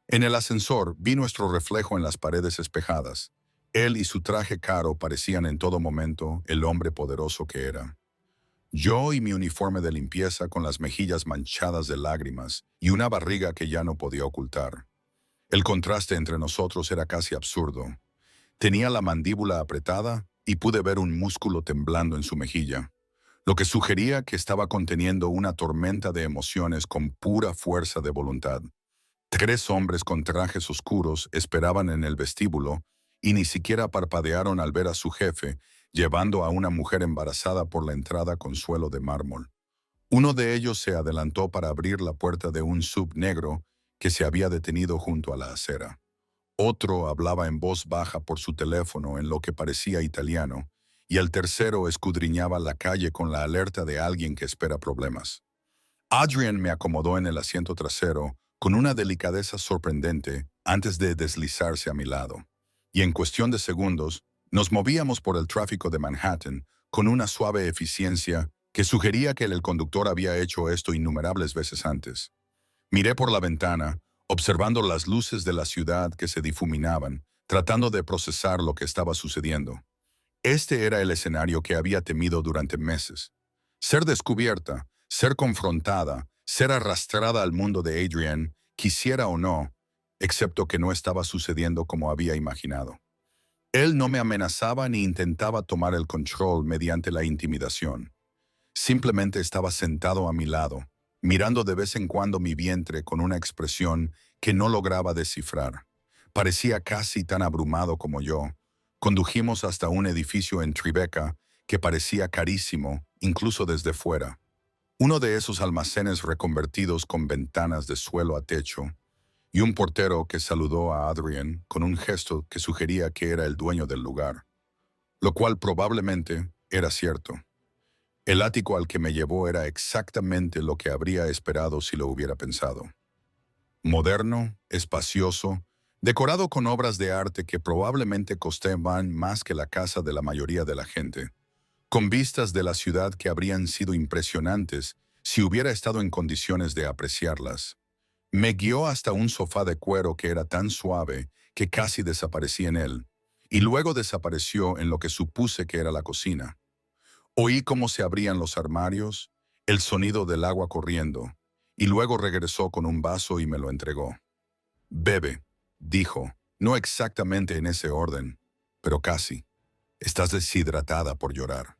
En el ascensor vi nuestro reflejo en las paredes espejadas. Él y su traje caro parecían en todo momento el hombre poderoso que era. Yo y mi uniforme de limpieza con las mejillas manchadas de lágrimas y una barriga que ya no podía ocultar. El contraste entre nosotros era casi absurdo. Tenía la mandíbula apretada y pude ver un músculo temblando en su mejilla, lo que sugería que estaba conteniendo una tormenta de emociones con pura fuerza de voluntad. 3 hombres con trajes oscuros esperaban en el vestíbulo y ni siquiera parpadearon al ver a su jefe llevando a una mujer embarazada por la entrada con suelo de mármol. Uno de ellos se adelantó para abrir la puerta de un sub negro que se había detenido junto a la acera. Otro hablaba en voz baja por su teléfono en lo que parecía italiano, y el tercero escudriñaba la calle con la alerta de alguien que espera problemas. Adrian me acomodó en el asiento trasero con una delicadeza sorprendente antes de deslizarse a mi lado, y en cuestión de segundos nos movíamos por el tráfico de Manhattan con una suave eficiencia que sugería que el conductor había hecho esto innumerables veces antes. Miré por la ventana, observando las luces de la ciudad que se difuminaban, tratando de procesar lo que estaba sucediendo. Este era el escenario que había temido durante meses. Ser descubierta, ser confrontada, ser arrastrada al mundo de Adrian, quisiera o no, excepto que no estaba sucediendo como había imaginado. Él no me amenazaba ni intentaba tomar el control mediante la intimidación. Simplemente estaba sentado a mi lado, mirando de vez en cuando mi vientre con una expresión que no lograba descifrar. Parecía casi tan abrumado como yo. Condujimos hasta un edificio en Tribeca que parecía carísimo, incluso desde fuera. Uno de esos almacenes reconvertidos con ventanas de suelo a techo, y un portero que saludó a Adrian con un gesto que sugería que era el dueño del lugar, lo cual probablemente era cierto. El ático al que me llevó era exactamente lo que habría esperado si lo hubiera pensado. Moderno, espacioso, decorado con obras de arte que probablemente costaban más que la casa de la mayoría de la gente, con vistas de la ciudad que habrían sido impresionantes si hubiera estado en condiciones de apreciarlas. Me guió hasta un sofá de cuero que era tan suave que casi desaparecía en él, y luego desapareció en lo que supuse que era la cocina. Oí cómo se abrían los armarios, el sonido del agua corriendo, y luego regresó con un vaso y me lo entregó. «Bebe», dijo, no exactamente en ese orden, pero casi. «Estás deshidratada por llorar».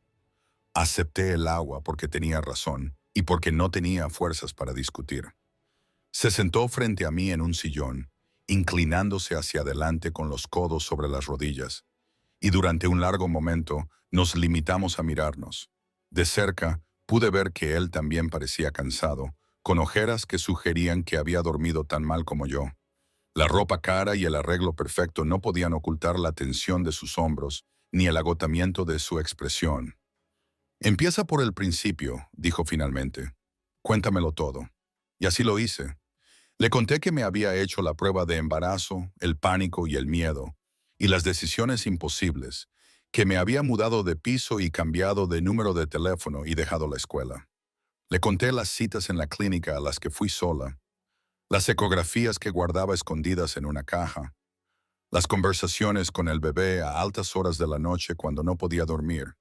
Acepté el agua porque tenía razón y porque no tenía fuerzas para discutir. Se sentó frente a mí en un sillón, inclinándose hacia adelante con los codos sobre las rodillas, y durante un largo momento nos limitamos a mirarnos. De cerca pude ver que él también parecía cansado, con ojeras que sugerían que había dormido tan mal como yo. La ropa cara y el arreglo perfecto no podían ocultar la tensión de sus hombros ni el agotamiento de su expresión. «Empieza por el principio», dijo finalmente. «Cuéntamelo todo». Y así lo hice. Le conté que me había hecho la prueba de embarazo, el pánico y el miedo, y las decisiones imposibles, que me había mudado de piso y cambiado de número de teléfono y dejado la escuela. Le conté las citas en la clínica a las que fui sola, las ecografías que guardaba escondidas en una caja, Las conversaciones con el bebé a altas horas de la noche cuando no podía dormir.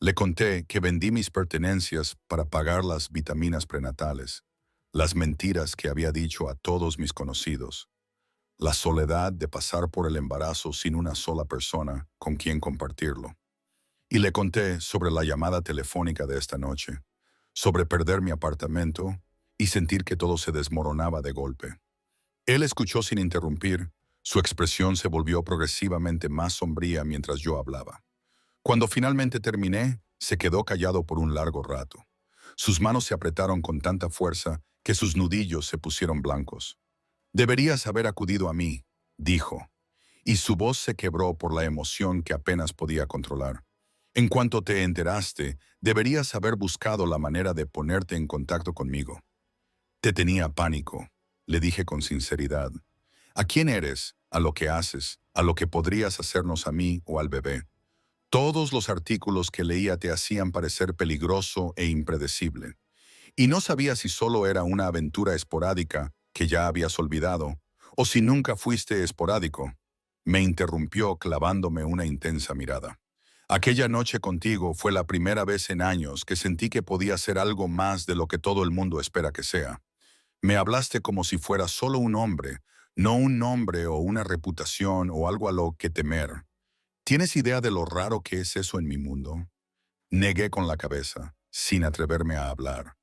Le conté que vendí mis pertenencias para pagar las vitaminas prenatales, las mentiras que había dicho a todos mis conocidos, la soledad de pasar por el embarazo sin una sola persona con quien compartirlo. Y le conté sobre la llamada telefónica de esta noche, sobre perder mi apartamento y sentir que todo se desmoronaba de golpe. Él escuchó sin interrumpir. Su expresión se volvió progresivamente más sombría mientras yo hablaba. Cuando finalmente terminé, se quedó callado por un largo rato. Sus manos se apretaron con tanta fuerza que sus nudillos se pusieron blancos. «Deberías haber acudido a mí», dijo, y su voz se quebró por la emoción que apenas podía controlar. «En cuanto te enteraste, deberías haber buscado la manera de ponerte en contacto conmigo». «Te tenía pánico», le dije con sinceridad. «¿A quién eres? ¿A lo que haces? ¿A lo que podrías hacernos a mí o al bebé?» Todos los artículos que leía te hacían parecer peligroso e impredecible. Y no sabía si solo era una aventura esporádica que ya habías olvidado, o si nunca fuiste esporádico. Me interrumpió clavándome una intensa mirada. Aquella noche contigo fue la primera vez en años que sentí que podía ser algo más de lo que todo el mundo espera que sea. Me hablaste como si fuera solo un hombre, no un nombre o una reputación o algo a lo que temer. ¿Tienes idea de lo raro que es eso en mi mundo? Negué con la cabeza, sin atreverme a hablar.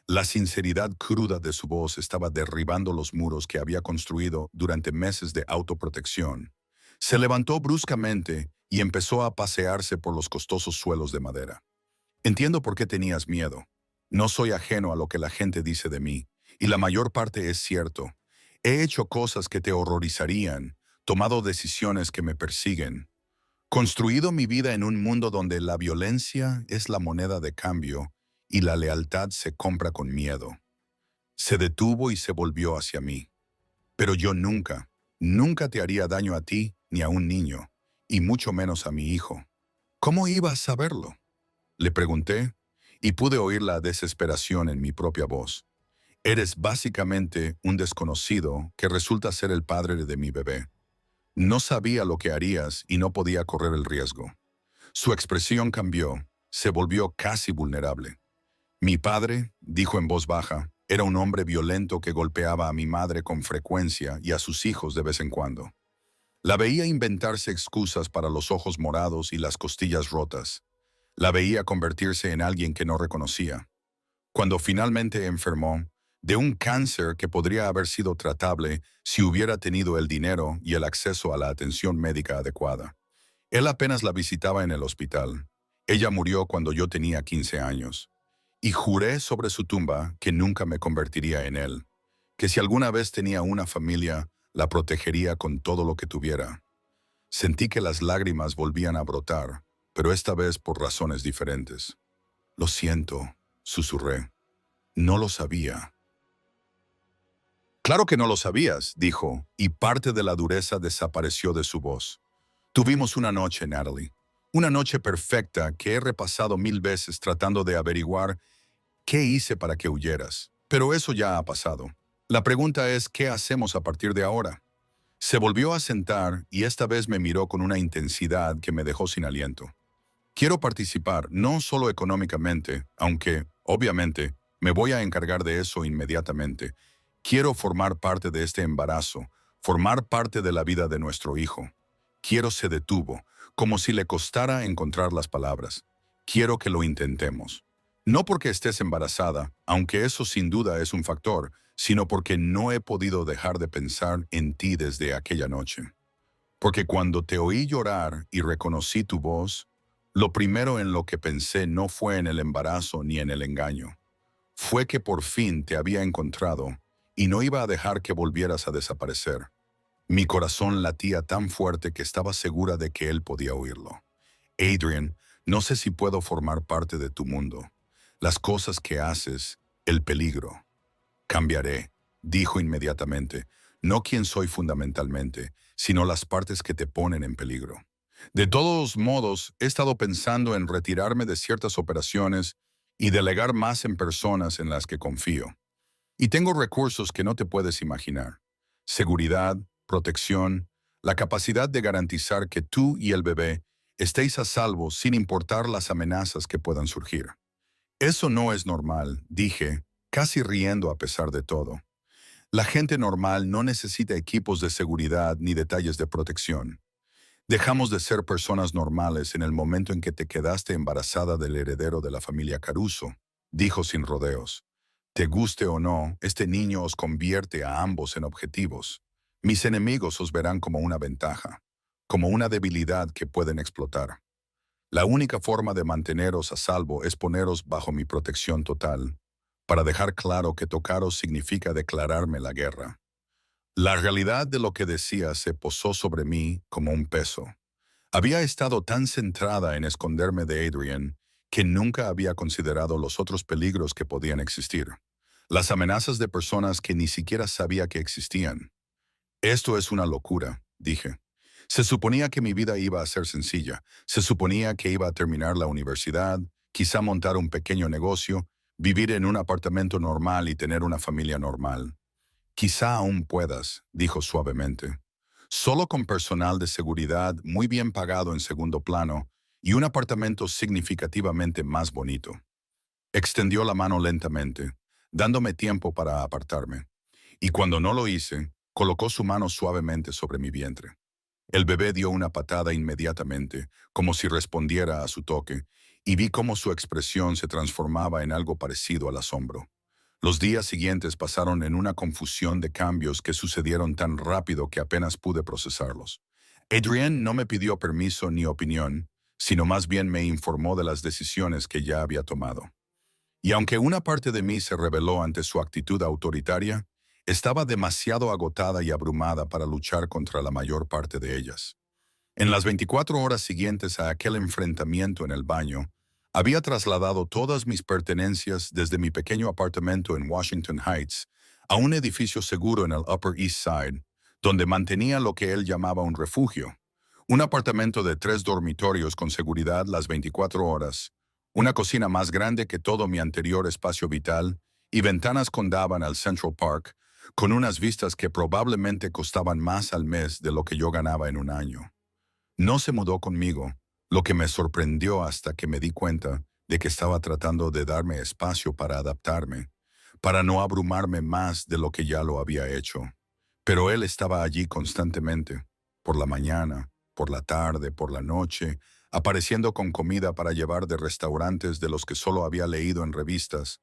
La sinceridad cruda de su voz estaba derribando los muros que había construido durante meses de autoprotección. Se levantó bruscamente y empezó a pasearse por los costosos suelos de madera. «Entiendo por qué tenías miedo. No soy ajeno a lo que la gente dice de mí, y la mayor parte es cierto. He hecho cosas que te horrorizarían, tomado decisiones que me persiguen. Construido mi vida en un mundo donde la violencia es la moneda de cambio y la lealtad se compra con miedo». Se detuvo y se volvió hacia mí. «Pero yo nunca te haría daño a ti ni a un niño, y mucho menos a mi hijo». «¿Cómo ibas a saberlo?», le pregunté, y pude oír la desesperación en mi propia voz. «Eres básicamente un desconocido que resulta ser el padre de mi bebé. No sabía lo que harías y no podía correr el riesgo». Su expresión cambió, se volvió casi vulnerable. «Mi padre», dijo en voz baja, «era un hombre violento que golpeaba a mi madre con frecuencia y a sus hijos de vez en cuando. La veía inventarse excusas para los ojos morados y las costillas rotas. La veía convertirse en alguien que no reconocía. Cuando finalmente enfermó, de un cáncer que podría haber sido tratable si hubiera tenido el dinero y el acceso a la atención médica adecuada. Él apenas la visitaba en el hospital. Ella murió cuando yo tenía 15 años. Y juré sobre su tumba que nunca me convertiría en él, que si alguna vez tenía una familia, la protegería con todo lo que tuviera». Sentí que las lágrimas volvían a brotar, pero esta vez por razones diferentes. «Lo siento», susurré. «No lo sabía». «Claro que no lo sabías», dijo, y parte de la dureza desapareció de su voz. «Tuvimos una noche, Natalie. Una noche perfecta que he repasado 1000 veces tratando de averiguar qué hice para que huyeras. Pero eso ya ha pasado. La pregunta es, ¿qué hacemos a partir de ahora?». Se volvió a sentar y esta vez me miró con una intensidad que me dejó sin aliento. «Quiero participar, no solo económicamente, aunque, obviamente, me voy a encargar de eso inmediatamente. Quiero formar parte de este embarazo, formar parte de la vida de nuestro hijo». Quiero se detuvo, como si le costara encontrar las palabras. «Quiero que lo intentemos. No porque estés embarazada, aunque eso sin duda es un factor, sino porque no he podido dejar de pensar en ti desde aquella noche. Porque cuando te oí llorar y reconocí tu voz, lo primero en lo que pensé no fue en el embarazo ni en el engaño. Fue que por fin te había encontrado y no iba a dejar que volvieras a desaparecer». Mi corazón latía tan fuerte que estaba segura de que él podía oírlo. «Adrian, no sé si puedo formar parte de tu mundo. Las cosas que haces, el peligro». «Cambiaré», dijo inmediatamente, «no quién soy fundamentalmente, sino las partes que te ponen en peligro. De todos modos, he estado pensando en retirarme de ciertas operaciones y delegar más en personas en las que confío. Y tengo recursos que no te puedes imaginar. Seguridad, protección, La capacidad de garantizar que tú y el bebé estéis a salvo sin importar las amenazas que puedan surgir. Eso no es normal, dije, casi riendo a pesar de todo. La gente normal no necesita equipos de seguridad ni detalles de protección. Dejamos de ser personas normales en el momento en que te quedaste embarazada del heredero de la familia Caruso, dijo sin rodeos. Te guste o no, este niño os convierte a ambos en objetivos. Mis enemigos os verán como una ventaja, como una debilidad que pueden explotar. La única forma de manteneros a salvo es poneros bajo mi protección total, para dejar claro que tocaros significa declararme la guerra. La realidad de lo que decía se posó sobre mí como un peso. Había estado tan centrada en esconderme de Adrian que nunca había considerado los otros peligros que podían existir. Las amenazas de personas que ni siquiera sabía que existían. Esto es una locura, dije. Se suponía que mi vida iba a ser sencilla. Se suponía que iba a terminar la universidad, quizá montar un pequeño negocio, vivir en un apartamento normal y tener una familia normal. Quizá aún puedas, dijo suavemente. Solo con personal de seguridad muy bien pagado en segundo plano y un apartamento significativamente más bonito. Extendió la mano lentamente, dándome tiempo para apartarme. Y cuando no lo hice, colocó su mano suavemente sobre mi vientre. El bebé dio una patada inmediatamente, como si respondiera a su toque, y vi cómo su expresión se transformaba en algo parecido al asombro. Los días siguientes pasaron en una confusión de cambios que sucedieron tan rápido que apenas pude procesarlos. Adrienne no me pidió permiso ni opinión, sino más bien me informó de las decisiones que ya había tomado. Y aunque una parte de mí se rebeló ante su actitud autoritaria, estaba demasiado agotada y abrumada para luchar contra la mayor parte de ellas. En las 24 horas siguientes a aquel enfrentamiento en el baño, había trasladado todas mis pertenencias desde mi pequeño apartamento en Washington Heights a un edificio seguro en el Upper East Side, donde mantenía lo que él llamaba un refugio, un apartamento de 3 dormitorios con seguridad las 24 horas, una cocina más grande que todo mi anterior espacio vital y ventanas que daban al Central Park, con unas vistas que probablemente costaban más al mes de lo que yo ganaba en un año. No se mudó conmigo, lo que me sorprendió hasta que me di cuenta de que estaba tratando de darme espacio para adaptarme, para no abrumarme más de lo que ya lo había hecho. Pero él estaba allí constantemente, por la mañana, por la tarde, por la noche, apareciendo con comida para llevar de restaurantes de los que solo había leído en revistas,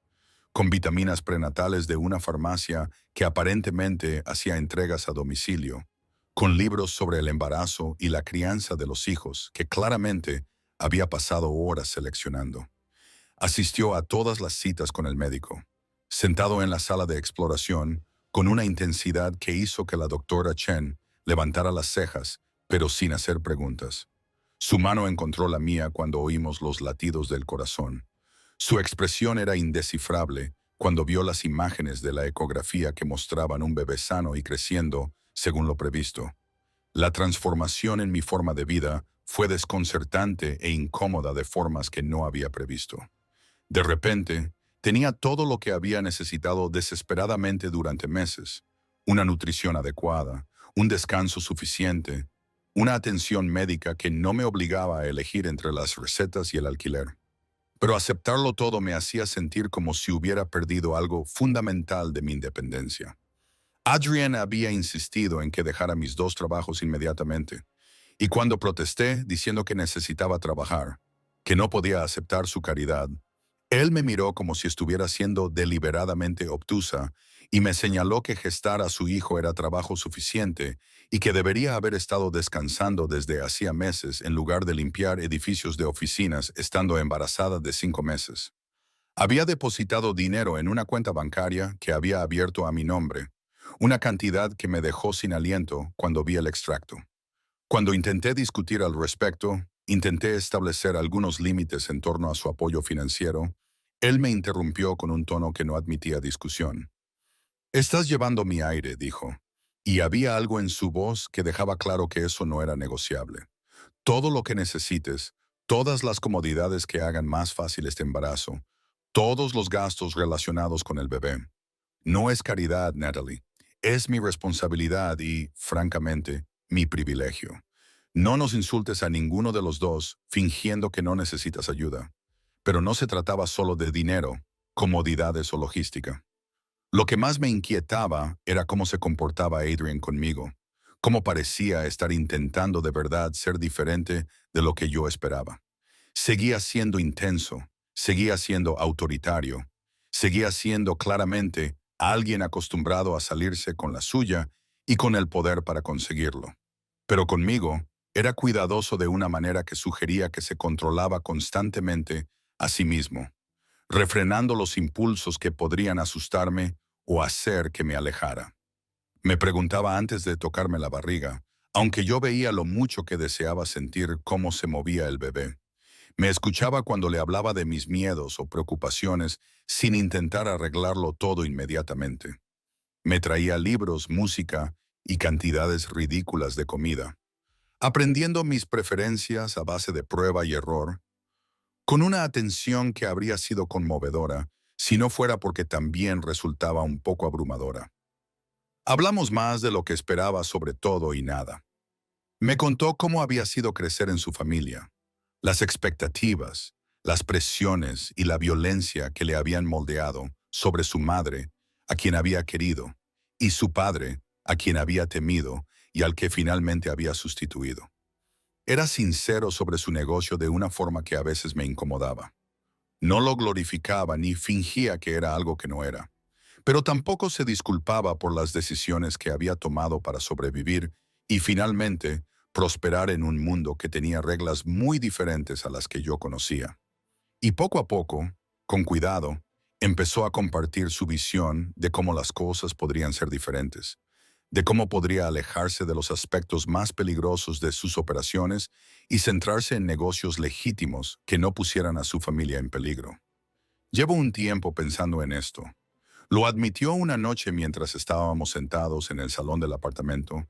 con vitaminas prenatales de una farmacia que aparentemente hacía entregas a domicilio, con libros sobre el embarazo y la crianza de los hijos que claramente había pasado horas seleccionando. Asistió a todas las citas con el médico, sentado en la sala de exploración, con una intensidad que hizo que la doctora Chen levantara las cejas, pero sin hacer preguntas. Su mano encontró la mía cuando oímos los latidos del corazón. Su expresión era indescifrable cuando vio las imágenes de la ecografía que mostraban un bebé sano y creciendo según lo previsto. La transformación en mi forma de vida fue desconcertante e incómoda de formas que no había previsto. De repente, tenía todo lo que había necesitado desesperadamente durante meses: una nutrición adecuada, un descanso suficiente, una atención médica que no me obligaba a elegir entre las recetas y el alquiler. Pero aceptarlo todo me hacía sentir como si hubiera perdido algo fundamental de mi independencia. Adrian había insistido en que dejara mis 2 trabajos inmediatamente, y cuando protesté diciendo que necesitaba trabajar, que no podía aceptar su caridad, él me miró como si estuviera siendo deliberadamente obtusa y me señaló que gestar a su hijo era trabajo suficiente y que debería haber estado descansando desde hacía meses en lugar de limpiar edificios de oficinas estando embarazada de 5 meses. Había depositado dinero en una cuenta bancaria que había abierto a mi nombre, una cantidad que me dejó sin aliento cuando vi el extracto. Cuando intenté discutir al respecto, intenté establecer algunos límites en torno a su apoyo financiero, él me interrumpió con un tono que no admitía discusión. «Estás llevando mi aire», dijo, y había algo en su voz que dejaba claro que eso no era negociable. «Todo lo que necesites, todas las comodidades que hagan más fácil este embarazo, todos los gastos relacionados con el bebé. No es caridad, Natalie. Es mi responsabilidad y, francamente, mi privilegio. No nos insultes a ninguno de los dos fingiendo que no necesitas ayuda. Pero no se trataba solo de dinero, comodidades o logística. Lo que más me inquietaba era cómo se comportaba Adrian conmigo, cómo parecía estar intentando de verdad ser diferente de lo que yo esperaba. Seguía siendo intenso, seguía siendo autoritario, seguía siendo claramente alguien acostumbrado a salirse con la suya y con el poder para conseguirlo. Pero conmigo era cuidadoso de una manera que sugería que se controlaba constantemente a sí mismo, refrenando los impulsos que podrían asustarme o hacer que me alejara. Me preguntaba antes de tocarme la barriga, aunque yo veía lo mucho que deseaba sentir cómo se movía el bebé. Me escuchaba cuando le hablaba de mis miedos o preocupaciones sin intentar arreglarlo todo inmediatamente. Me traía libros, música y cantidades ridículas de comida, aprendiendo mis preferencias a base de prueba y error, con una atención que habría sido conmovedora si no fuera porque también resultaba un poco abrumadora. Hablamos más de lo que esperaba sobre todo y nada. Me contó cómo había sido crecer en su familia, las expectativas, las presiones y la violencia que le habían moldeado sobre su madre, a quien había querido, y su padre, a quien había temido y al que finalmente había sustituido. Era sincero sobre su negocio de una forma que a veces me incomodaba. No lo glorificaba ni fingía que era algo que no era, pero tampoco se disculpaba por las decisiones que había tomado para sobrevivir y finalmente prosperar en un mundo que tenía reglas muy diferentes a las que yo conocía. Y poco a poco, con cuidado, empezó a compartir su visión de cómo las cosas podrían ser diferentes, de cómo podría alejarse de los aspectos más peligrosos de sus operaciones y centrarse en negocios legítimos que no pusieran a su familia en peligro. Llevo un tiempo pensando en esto. Lo admitió una noche mientras estábamos sentados en el salón del apartamento,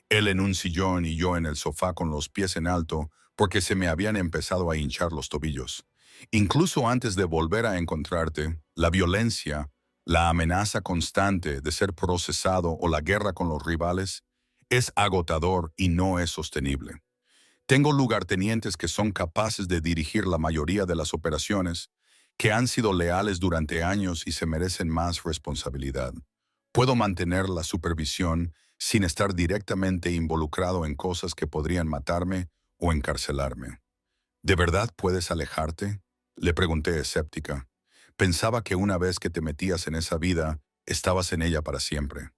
él en un sillón y yo en el sofá con los pies en alto porque se me habían empezado a hinchar los tobillos. Incluso antes de volver a encontrarte, la violencia, la amenaza constante de ser procesado o la guerra con los rivales es agotador y no es sostenible. Tengo lugartenientes que son capaces de dirigir la mayoría de las operaciones, que han sido leales durante años y se merecen más responsabilidad. Puedo mantener la supervisión sin estar directamente involucrado en cosas que podrían matarme o encarcelarme. ¿De verdad puedes alejarte?, le pregunté escéptica. Pensaba que una vez que te metías en esa vida, estabas en ella para siempre.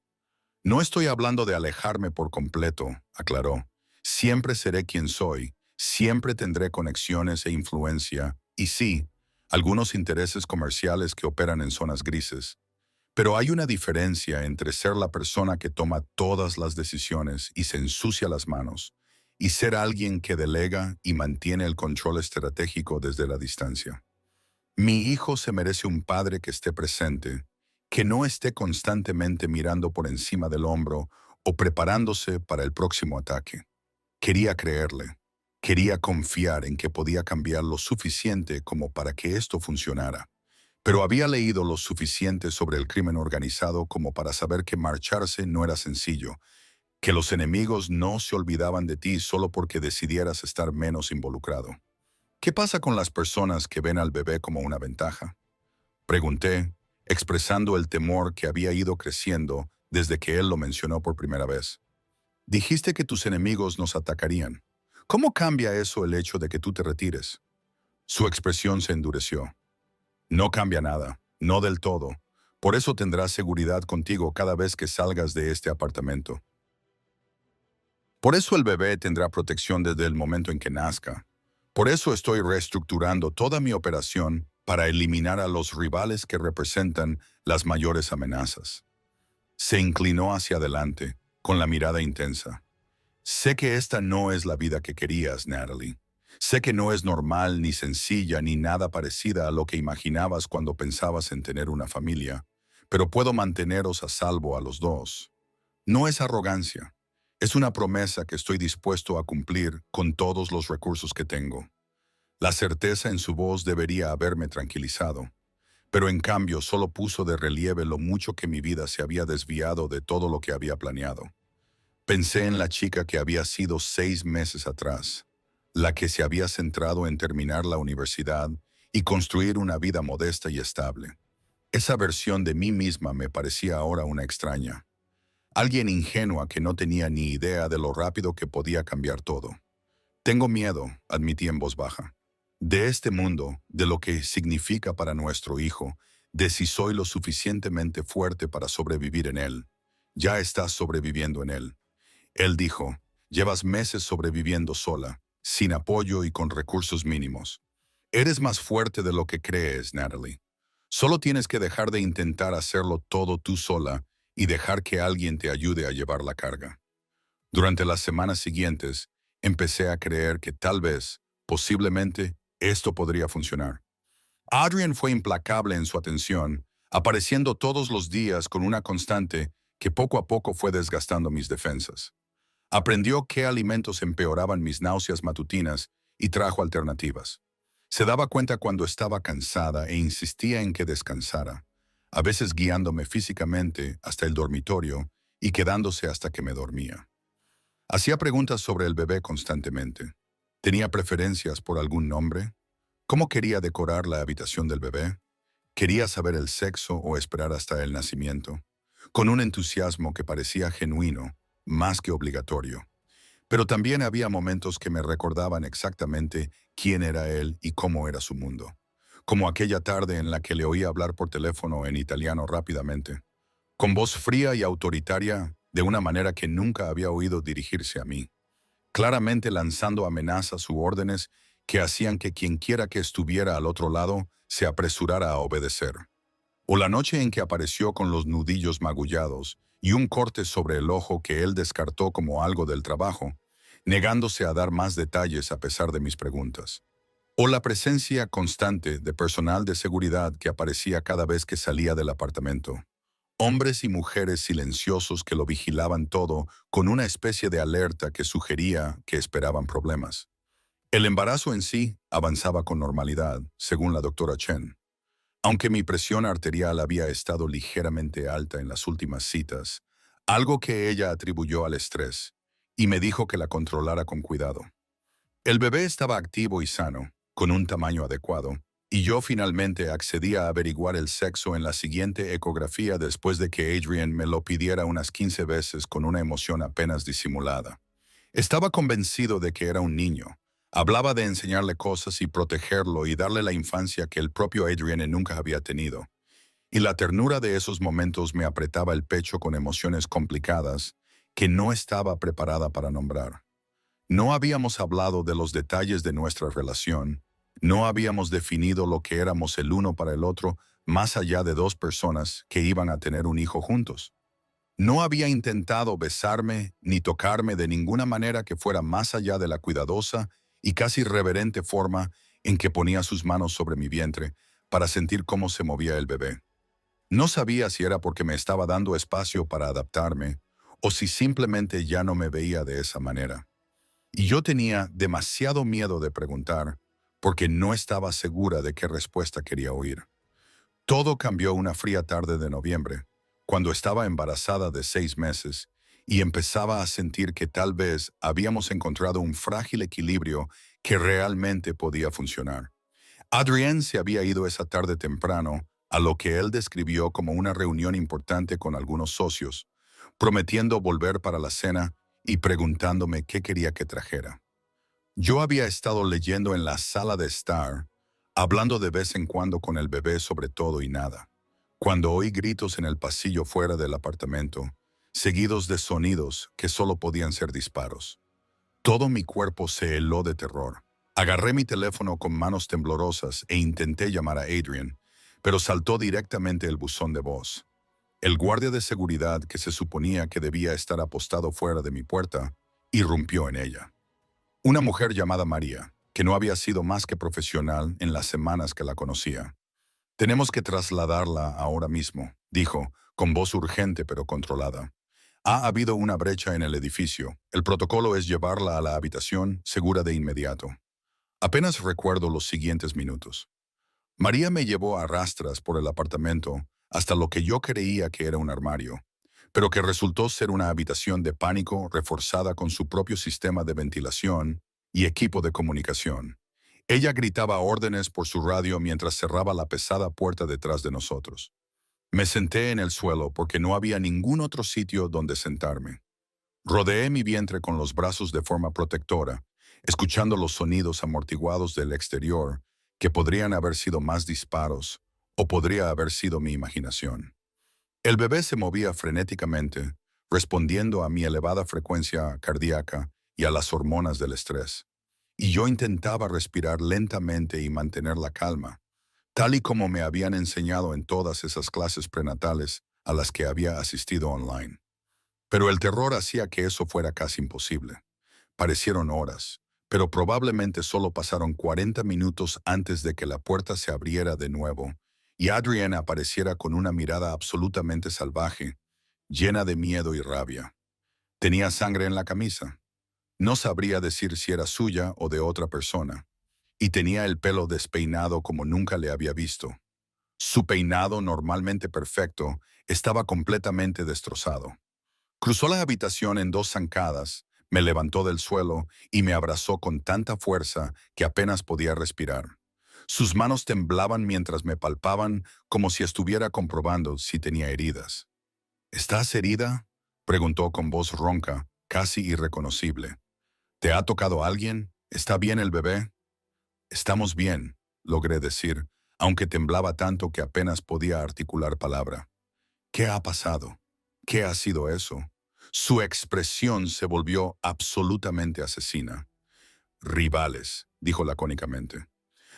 No estoy hablando de alejarme por completo, aclaró. Siempre seré quien soy, siempre tendré conexiones e influencia, y sí, algunos intereses comerciales que operan en zonas grises. Pero hay una diferencia entre ser la persona que toma todas las decisiones y se ensucia las manos, y ser alguien que delega y mantiene el control estratégico desde la distancia. Mi hijo se merece un padre que esté presente, que no esté constantemente mirando por encima del hombro o preparándose para el próximo ataque. Quería creerle, quería confiar en que podía cambiar lo suficiente como para que esto funcionara. Pero había leído lo suficiente sobre el crimen organizado como para saber que marcharse no era sencillo, que los enemigos no se olvidaban de ti solo porque decidieras estar menos involucrado. ¿Qué pasa con las personas que ven al bebé como una ventaja?, pregunté, expresando el temor que había ido creciendo desde que él lo mencionó por primera vez. Dijiste que tus enemigos nos atacarían. ¿Cómo cambia eso el hecho de que tú te retires? Su expresión se endureció. No cambia nada, no del todo. Por eso tendrás seguridad contigo cada vez que salgas de este apartamento. Por eso el bebé tendrá protección desde el momento en que nazca. Por eso estoy reestructurando toda mi operación para eliminar a los rivales que representan las mayores amenazas. Se inclinó hacia adelante, con la mirada intensa. Sé que esta no es la vida que querías, Natalie. Sé que no es normal, ni sencilla, ni nada parecida a lo que imaginabas cuando pensabas en tener una familia, pero puedo manteneros a salvo a los dos. No es arrogancia. Es una promesa que estoy dispuesto a cumplir con todos los recursos que tengo. La certeza en su voz debería haberme tranquilizado, pero en cambio solo puso de relieve lo mucho que mi vida se había desviado de todo lo que había planeado. Pensé en la chica que había sido 6 meses atrás, la que se había centrado en terminar la universidad y construir una vida modesta y estable. Esa versión de mí misma me parecía ahora una extraña, alguien ingenua que no tenía ni idea de lo rápido que podía cambiar todo. Tengo miedo, admití en voz baja, de este mundo, de lo que significa para nuestro hijo, de si soy lo suficientemente fuerte para sobrevivir en él. Ya estás sobreviviendo en él. Él dijo, llevas meses sobreviviendo sola, sin apoyo y con recursos mínimos. Eres más fuerte de lo que crees, Natalie. Solo tienes que dejar de intentar hacerlo todo tú sola y dejar que alguien te ayude a llevar la carga. Durante las semanas siguientes, empecé a creer que tal vez, posiblemente, esto podría funcionar. Adrian fue implacable en su atención, apareciendo todos los días con una constante que poco a poco fue desgastando mis defensas. Aprendió qué alimentos empeoraban mis náuseas matutinas y trajo alternativas. Se daba cuenta cuando estaba cansada e insistía en que descansara, a veces guiándome físicamente hasta el dormitorio y quedándose hasta que me dormía. Hacía preguntas sobre el bebé constantemente. ¿Tenía preferencias por algún nombre? ¿Cómo quería decorar la habitación del bebé? ¿Quería saber el sexo o esperar hasta el nacimiento? Con un entusiasmo que parecía genuino, más que obligatorio. Pero también había momentos que me recordaban exactamente quién era él y cómo era su mundo. Como aquella tarde en la que le oí hablar por teléfono en italiano rápidamente, con voz fría y autoritaria, de una manera que nunca había oído dirigirse a mí, claramente lanzando amenazas u órdenes que hacían que quienquiera que estuviera al otro lado se apresurara a obedecer. O la noche en que apareció con los nudillos magullados y un corte sobre el ojo que él descartó como algo del trabajo, negándose a dar más detalles a pesar de mis preguntas. O la presencia constante de personal de seguridad que aparecía cada vez que salía del apartamento. Hombres y mujeres silenciosos que lo vigilaban todo con una especie de alerta que sugería que esperaban problemas. El embarazo en sí avanzaba con normalidad, según la doctora Chen. Aunque mi presión arterial había estado ligeramente alta en las últimas citas, algo que ella atribuyó al estrés, y me dijo que la controlara con cuidado. El bebé estaba activo y sano, con un tamaño adecuado, y yo finalmente accedí a averiguar el sexo en la siguiente ecografía después de que Adrian me lo pidiera unas 15 veces con una emoción apenas disimulada. Estaba convencido de que era un niño. Hablaba de enseñarle cosas y protegerlo y darle la infancia que el propio Adrian nunca había tenido. Y la ternura de esos momentos me apretaba el pecho con emociones complicadas que no estaba preparada para nombrar. No habíamos hablado de los detalles de nuestra relación, no habíamos definido lo que éramos el uno para el otro más allá de dos personas que iban a tener un hijo juntos. No había intentado besarme ni tocarme de ninguna manera que fuera más allá de la cuidadosa y casi reverente forma en que ponía sus manos sobre mi vientre para sentir cómo se movía el bebé. No sabía si era porque me estaba dando espacio para adaptarme o si simplemente ya no me veía de esa manera. Y yo tenía demasiado miedo de preguntar porque no estaba segura de qué respuesta quería oír. Todo cambió una fría tarde de noviembre, cuando estaba embarazada de 6 meses y empezaba a sentir que tal vez habíamos encontrado un frágil equilibrio que realmente podía funcionar. Adrienne se había ido esa tarde temprano a lo que él describió como una reunión importante con algunos socios, prometiendo volver para la cena y preguntándome qué quería que trajera. Yo había estado leyendo en la sala de estar, hablando de vez en cuando con el bebé sobre todo y nada, cuando oí gritos en el pasillo fuera del apartamento, seguidos de sonidos que solo podían ser disparos. Todo mi cuerpo se heló de terror. Agarré mi teléfono con manos temblorosas e intenté llamar a Adrian, pero saltó directamente el buzón de voz. El guardia de seguridad, que se suponía que debía estar apostado fuera de mi puerta, irrumpió en ella. Una mujer llamada María, que no había sido más que profesional en las semanas que la conocía. «Tenemos que trasladarla ahora mismo», dijo, con voz urgente pero controlada. «Ha habido una brecha en el edificio. El protocolo es llevarla a la habitación segura de inmediato». Apenas recuerdo los siguientes minutos. María me llevó a rastras por el apartamento hasta lo que yo creía que era un armario, pero que resultó ser una habitación de pánico reforzada con su propio sistema de ventilación y equipo de comunicación. Ella gritaba órdenes por su radio mientras cerraba la pesada puerta detrás de nosotros. Me senté en el suelo porque no había ningún otro sitio donde sentarme. Rodeé mi vientre con los brazos de forma protectora, escuchando los sonidos amortiguados del exterior que podrían haber sido más disparos o podría haber sido mi imaginación. El bebé se movía frenéticamente, respondiendo a mi elevada frecuencia cardíaca y a las hormonas del estrés. Y yo intentaba respirar lentamente y mantener la calma, tal y como me habían enseñado en todas esas clases prenatales a las que había asistido online. Pero el terror hacía que eso fuera casi imposible. Parecieron horas, pero probablemente solo pasaron 40 minutos antes de que la puerta se abriera de nuevo y Adrienne apareciera con una mirada absolutamente salvaje, llena de miedo y rabia. Tenía sangre en la camisa. No sabría decir si era suya o de otra persona. Y tenía el pelo despeinado como nunca le había visto. Su peinado, normalmente perfecto, estaba completamente destrozado. Cruzó la habitación en 2 zancadas, me levantó del suelo y me abrazó con tanta fuerza que apenas podía respirar. Sus manos temblaban mientras me palpaban como si estuviera comprobando si tenía heridas. ¿Estás herida?, preguntó con voz ronca, casi irreconocible. ¿Te ha tocado alguien? ¿Está bien el bebé? Estamos bien, logré decir, aunque temblaba tanto que apenas podía articular palabra. ¿Qué ha pasado? ¿Qué ha sido eso? Su expresión se volvió absolutamente asesina. Rivales, dijo lacónicamente.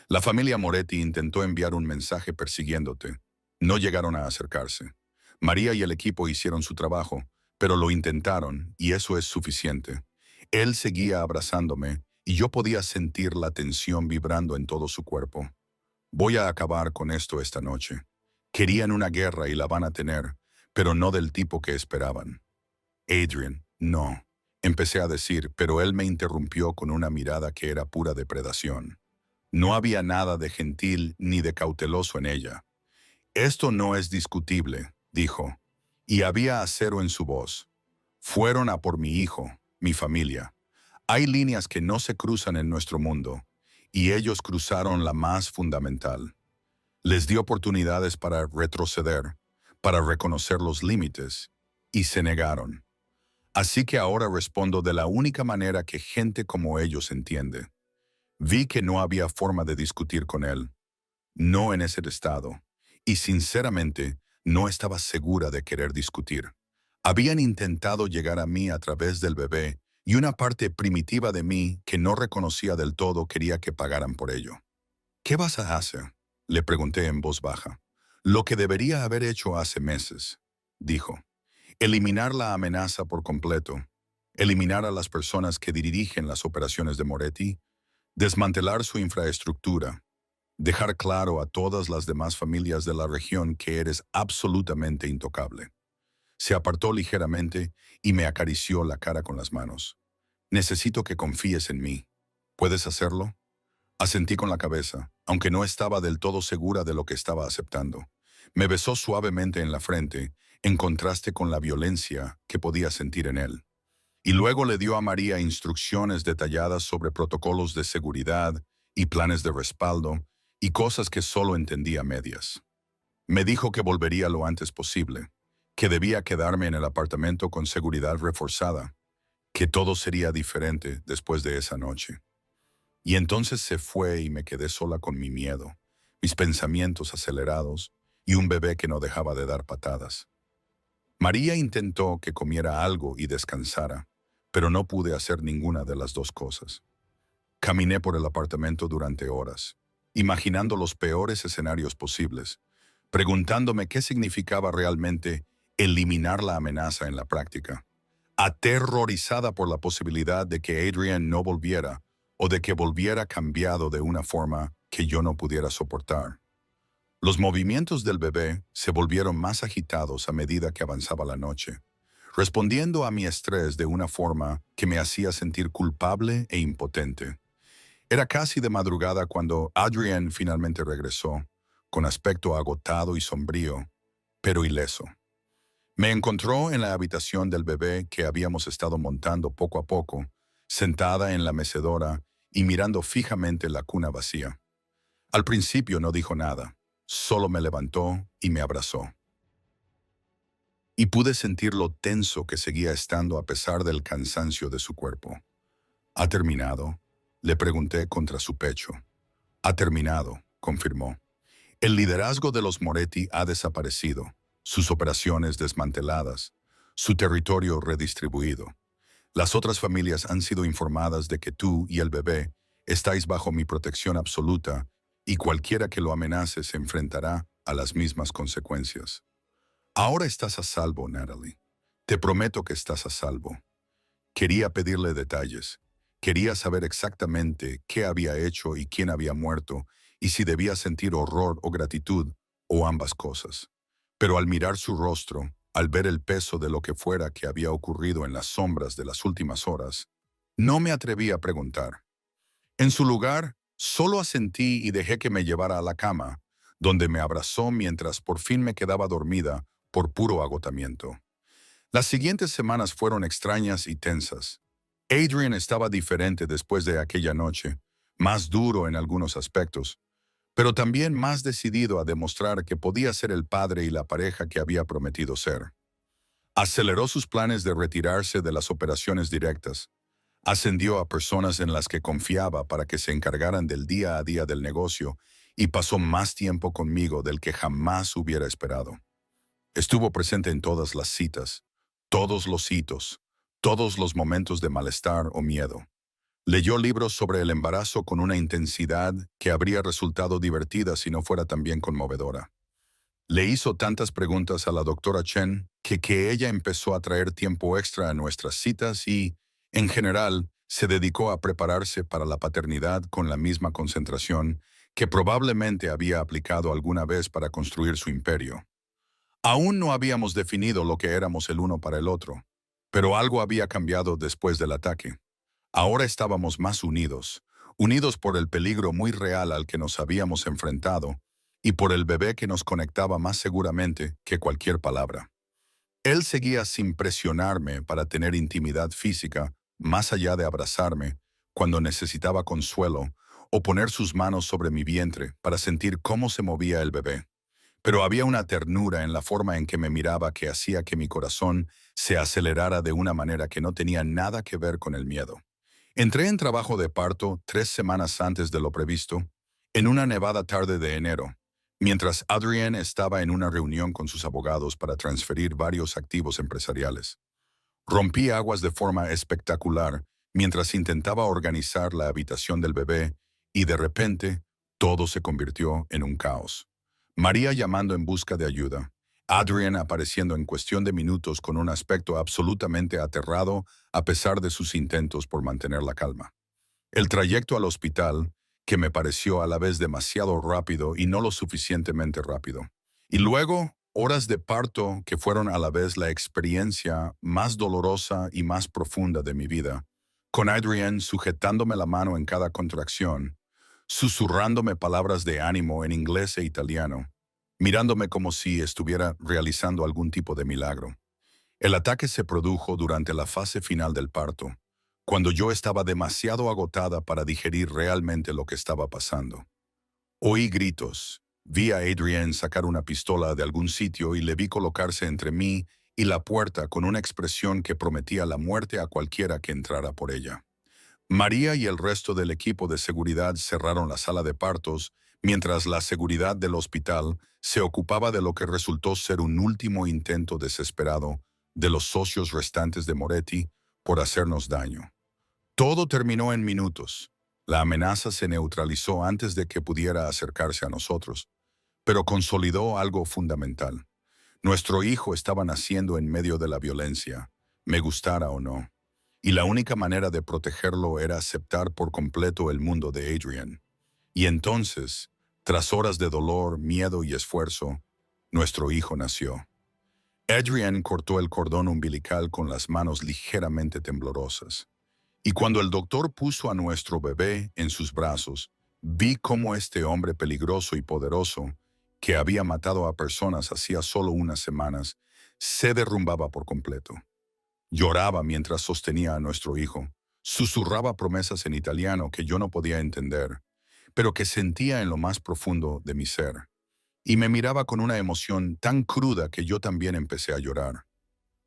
La familia Moretti intentó enviar un mensaje persiguiéndote. No llegaron a acercarse. María y el equipo hicieron su trabajo, pero lo intentaron y eso es suficiente. Él seguía abrazándome y yo podía sentir la tensión vibrando en todo su cuerpo. Voy a acabar con esto esta noche. Querían una guerra y la van a tener, pero no del tipo que esperaban. Adrian, no. Empecé a decir, pero él me interrumpió con una mirada que era pura depredación. No había nada de gentil ni de cauteloso en ella. Esto no es discutible, dijo, y había acero en su voz. Fueron a por mi hijo, mi familia. Hay líneas que no se cruzan en nuestro mundo, y ellos cruzaron la más fundamental. Les di oportunidades para retroceder, para reconocer los límites, y se negaron. Así que ahora respondo de la única manera que gente como ellos entiende. Vi que no había forma de discutir con él, no en ese estado, y sinceramente no estaba segura de querer discutir. Habían intentado llegar a mí a través del bebé y una parte primitiva de mí que no reconocía del todo quería que pagaran por ello. ¿Qué vas a hacer?, le pregunté en voz baja. Lo que debería haber hecho hace meses, dijo. Eliminar la amenaza por completo, eliminar a las personas que dirigen las operaciones de Moretti, desmantelar su infraestructura, dejar claro a todas las demás familias de la región que eres absolutamente intocable. Se apartó ligeramente y me acarició la cara con las manos. Necesito que confíes en mí. ¿Puedes hacerlo? Asentí con la cabeza, aunque no estaba del todo segura de lo que estaba aceptando. Me besó suavemente en la frente, en contraste con la violencia que podía sentir en él. Y luego le dio a María instrucciones detalladas sobre protocolos de seguridad y planes de respaldo y cosas que solo entendía a medias. Me dijo que volvería lo antes posible, que debía quedarme en el apartamento con seguridad reforzada, que todo sería diferente después de esa noche. Y entonces se fue y me quedé sola con mi miedo, mis pensamientos acelerados y un bebé que no dejaba de dar patadas. María intentó que comiera algo y descansara, pero no pude hacer ninguna de las dos cosas. Caminé por el apartamento durante horas, imaginando los peores escenarios posibles, preguntándome qué significaba realmente eliminar la amenaza en la práctica, aterrorizada por la posibilidad de que Adrian no volviera o de que volviera cambiado de una forma que yo no pudiera soportar. Los movimientos del bebé se volvieron más agitados a medida que avanzaba la noche, respondiendo a mi estrés de una forma que me hacía sentir culpable e impotente. Era casi de madrugada cuando Adrian finalmente regresó, con aspecto agotado y sombrío, pero ileso. Me encontró en la habitación del bebé que habíamos estado montando poco a poco, sentada en la mecedora y mirando fijamente la cuna vacía. Al principio no dijo nada, solo me levantó y me abrazó. Y pude sentir lo tenso que seguía estando a pesar del cansancio de su cuerpo. ¿Ha terminado? Le pregunté contra su pecho. Ha terminado, confirmó. El liderazgo de los Moretti ha desaparecido, sus operaciones desmanteladas, su territorio redistribuido. Las otras familias han sido informadas de que tú y el bebé estáis bajo mi protección absoluta y cualquiera que lo amenace se enfrentará a las mismas consecuencias. Ahora estás a salvo, Natalie. Te prometo que estás a salvo. Quería pedirle detalles. Quería saber exactamente qué había hecho y quién había muerto, y si debía sentir horror o gratitud, o ambas cosas. Pero al mirar su rostro, al ver el peso de lo que fuera que había ocurrido en las sombras de las últimas horas, no me atreví a preguntar. En su lugar, solo asentí y dejé que me llevara a la cama, donde me abrazó mientras por fin me quedaba dormida por puro agotamiento. Las siguientes semanas fueron extrañas y tensas. Adrian estaba diferente después de aquella noche, más duro en algunos aspectos, pero también más decidido a demostrar que podía ser el padre y la pareja que había prometido ser. Aceleró sus planes de retirarse de las operaciones directas. Ascendió a personas en las que confiaba para que se encargaran del día a día del negocio y pasó más tiempo conmigo del que jamás hubiera esperado. Estuvo presente en todas las citas, todos los hitos, todos los momentos de malestar o miedo. Leyó libros sobre el embarazo con una intensidad que habría resultado divertida si no fuera también conmovedora. Le hizo tantas preguntas a la doctora Chen que ella empezó a traer tiempo extra a nuestras citas y, en general, se dedicó a prepararse para la paternidad con la misma concentración que probablemente había aplicado alguna vez para construir su imperio. Aún no habíamos definido lo que éramos el uno para el otro, pero algo había cambiado después del ataque. Ahora estábamos más unidos, unidos por el peligro muy real al que nos habíamos enfrentado y por el bebé que nos conectaba más seguramente que cualquier palabra. Él seguía sin presionarme para tener intimidad física, más allá de abrazarme, cuando necesitaba consuelo, o poner sus manos sobre mi vientre para sentir cómo se movía el bebé. Pero había una ternura en la forma en que me miraba que hacía que mi corazón se acelerara de una manera que no tenía nada que ver con el miedo. Entré en trabajo de parto 3 semanas antes de lo previsto, en una nevada tarde de enero, mientras Adrienne estaba en una reunión con sus abogados para transferir varios activos empresariales. Rompí aguas de forma espectacular mientras intentaba organizar la habitación del bebé y de repente todo se convirtió en un caos. María llamando en busca de ayuda. Adrian apareciendo en cuestión de minutos con un aspecto absolutamente aterrado a pesar de sus intentos por mantener la calma. El trayecto al hospital, que me pareció a la vez demasiado rápido y no lo suficientemente rápido. Y luego, horas de parto que fueron a la vez la experiencia más dolorosa y más profunda de mi vida, con Adrian sujetándome la mano en cada contracción, susurrándome palabras de ánimo en inglés e italiano, mirándome como si estuviera realizando algún tipo de milagro. El ataque se produjo durante la fase final del parto, cuando yo estaba demasiado agotada para digerir realmente lo que estaba pasando. Oí gritos, vi a Adrienne sacar una pistola de algún sitio y le vi colocarse entre mí y la puerta con una expresión que prometía la muerte a cualquiera que entrara por ella. María y el resto del equipo de seguridad cerraron la sala de partos, mientras la seguridad del hospital se ocupaba de lo que resultó ser un último intento desesperado de los socios restantes de Moretti por hacernos daño. Todo terminó en minutos. La amenaza se neutralizó antes de que pudiera acercarse a nosotros, pero consolidó algo fundamental. Nuestro hijo estaba naciendo en medio de la violencia, me gustara o no, y la única manera de protegerlo era aceptar por completo el mundo de Adrian. Y entonces, tras horas de dolor, miedo y esfuerzo, nuestro hijo nació. Adrian cortó el cordón umbilical con las manos ligeramente temblorosas. Y cuando el doctor puso a nuestro bebé en sus brazos, vi cómo este hombre peligroso y poderoso que había matado a personas hacía solo unas semanas, se derrumbaba por completo. Lloraba mientras sostenía a nuestro hijo. Susurraba promesas en italiano que yo no podía entender, pero que sentía en lo más profundo de mi ser. Y me miraba con una emoción tan cruda que yo también empecé a llorar.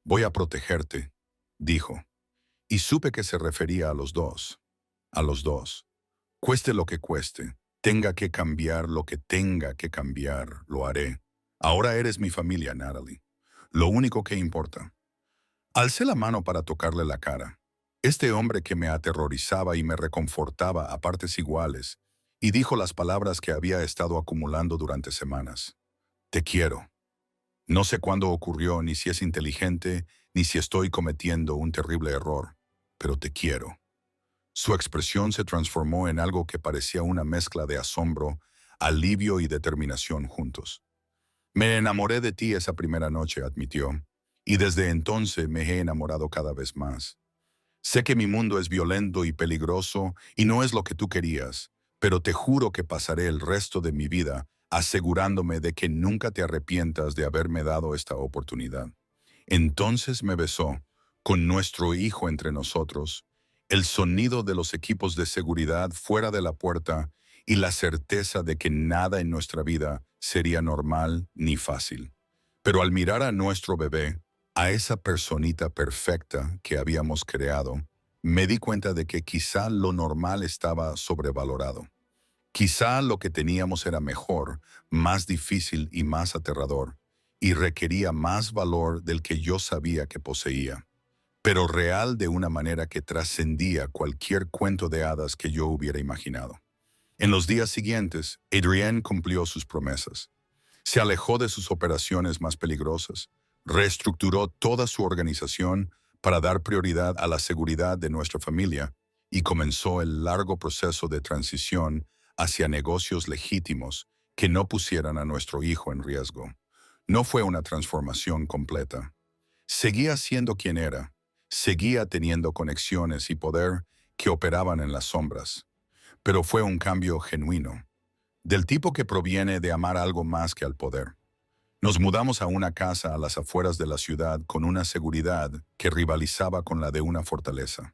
«Voy a protegerte», dijo. Y supe que se refería a los dos. A los dos. Cueste lo que cueste, tenga que cambiar lo que tenga que cambiar, lo haré. Ahora eres mi familia, Natalie. Lo único que importa. Alcé la mano para tocarle la cara. Este hombre que me aterrorizaba y me reconfortaba a partes iguales, y dijo las palabras que había estado acumulando durante semanas. Te quiero. No sé cuándo ocurrió, ni si es inteligente, ni si estoy cometiendo un terrible error, pero te quiero. Su expresión se transformó en algo que parecía una mezcla de asombro, alivio y determinación juntos. Me enamoré de ti esa primera noche, admitió, y desde entonces me he enamorado cada vez más. Sé que mi mundo es violento y peligroso y no es lo que tú querías, pero te juro que pasaré el resto de mi vida asegurándome de que nunca te arrepientas de haberme dado esta oportunidad. Entonces me besó, con nuestro hijo entre nosotros, el sonido de los equipos de seguridad fuera de la puerta y la certeza de que nada en nuestra vida sería normal ni fácil. Pero al mirar a nuestro bebé, a esa personita perfecta que habíamos creado, me di cuenta de que quizá lo normal estaba sobrevalorado. Quizá lo que teníamos era mejor, más difícil y más aterrador, y requería más valor del que yo sabía que poseía, pero real de una manera que trascendía cualquier cuento de hadas que yo hubiera imaginado. En los días siguientes, Adrienne cumplió sus promesas. Se alejó de sus operaciones más peligrosas, reestructuró toda su organización para dar prioridad a la seguridad de nuestra familia y comenzó el largo proceso de transición hacia negocios legítimos que no pusieran a nuestro hijo en riesgo. No fue una transformación completa. Seguía siendo quien era, seguía teniendo conexiones y poder que operaban en las sombras, pero fue un cambio genuino, del tipo que proviene de amar algo más que al poder. Nos mudamos a una casa a las afueras de la ciudad con una seguridad que rivalizaba con la de una fortaleza.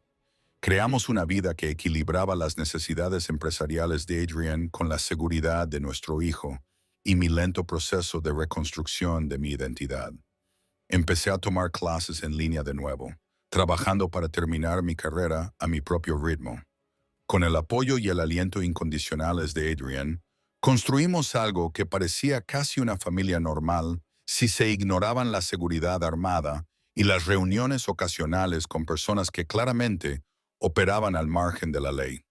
Creamos una vida que equilibraba las necesidades empresariales de Adrienne con la seguridad de nuestro hijo y mi lento proceso de reconstrucción de mi identidad. Empecé a tomar clases en línea de nuevo, trabajando para terminar mi carrera a mi propio ritmo. Con el apoyo y el aliento incondicionales de Adrienne, construimos algo que parecía casi una familia normal si se ignoraban la seguridad armada y las reuniones ocasionales con personas que claramente operaban al margen de la ley.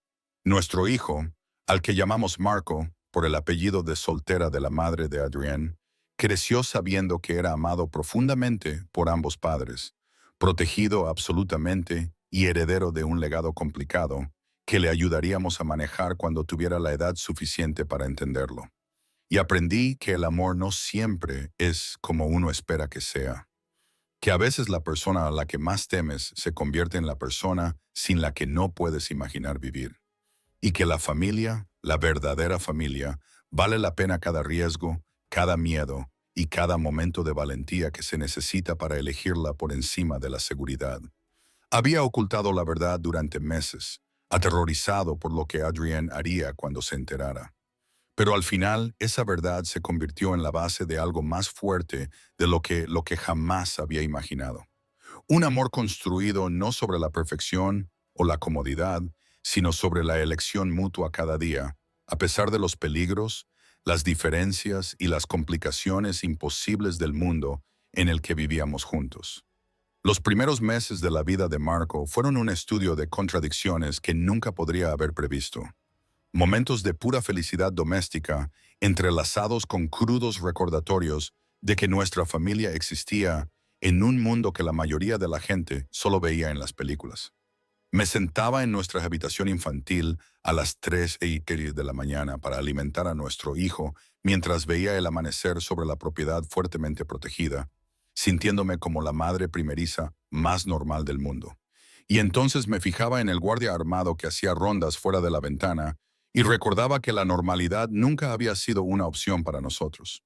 Nuestro hijo, al que llamamos Marco, por el apellido de soltera de la madre de Adrienne, creció sabiendo que era amado profundamente por ambos padres, protegido absolutamente y heredero de un legado complicado que le ayudaríamos a manejar cuando tuviera la edad suficiente para entenderlo. Y aprendí que el amor no siempre es como uno espera que sea, que a veces la persona a la que más temes se convierte en la persona sin la que no puedes imaginar vivir, y que la familia, la verdadera familia, vale la pena cada riesgo, cada miedo y cada momento de valentía que se necesita para elegirla por encima de la seguridad. Había ocultado la verdad durante meses, aterrorizado por lo que Adrienne haría cuando se enterara. Pero al final, esa verdad se convirtió en la base de algo más fuerte de lo que jamás había imaginado. Un amor construido no sobre la perfección o la comodidad, sino sobre la elección mutua cada día, a pesar de los peligros, las diferencias y las complicaciones imposibles del mundo en el que vivíamos juntos. Los primeros meses de la vida de Marco fueron un estudio de contradicciones que nunca podría haber previsto. Momentos de pura felicidad doméstica, entrelazados con crudos recordatorios de que nuestra familia existía en un mundo que la mayoría de la gente solo veía en las películas. Me sentaba en nuestra habitación infantil a las 3:30 de la mañana para alimentar a nuestro hijo mientras veía el amanecer sobre la propiedad fuertemente protegida, sintiéndome como la madre primeriza más normal del mundo. Y entonces me fijaba en el guardia armado que hacía rondas fuera de la ventana y recordaba que la normalidad nunca había sido una opción para nosotros.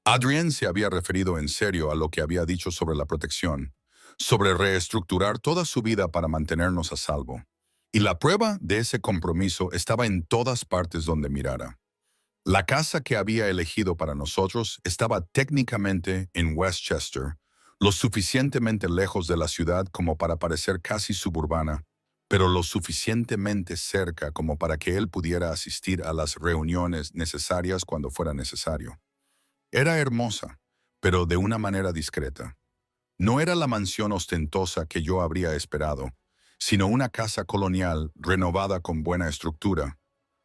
Adrienne se había referido en serio a lo que había dicho sobre la protección, sobre reestructurar toda su vida para mantenernos a salvo. Y la prueba de ese compromiso estaba en todas partes donde mirara. La casa que había elegido para nosotros estaba técnicamente en Westchester, lo suficientemente lejos de la ciudad como para parecer casi suburbana, pero lo suficientemente cerca como para que él pudiera asistir a las reuniones necesarias cuando fuera necesario. Era hermosa, pero de una manera discreta. No era la mansión ostentosa que yo habría esperado, sino una casa colonial renovada con buena estructura,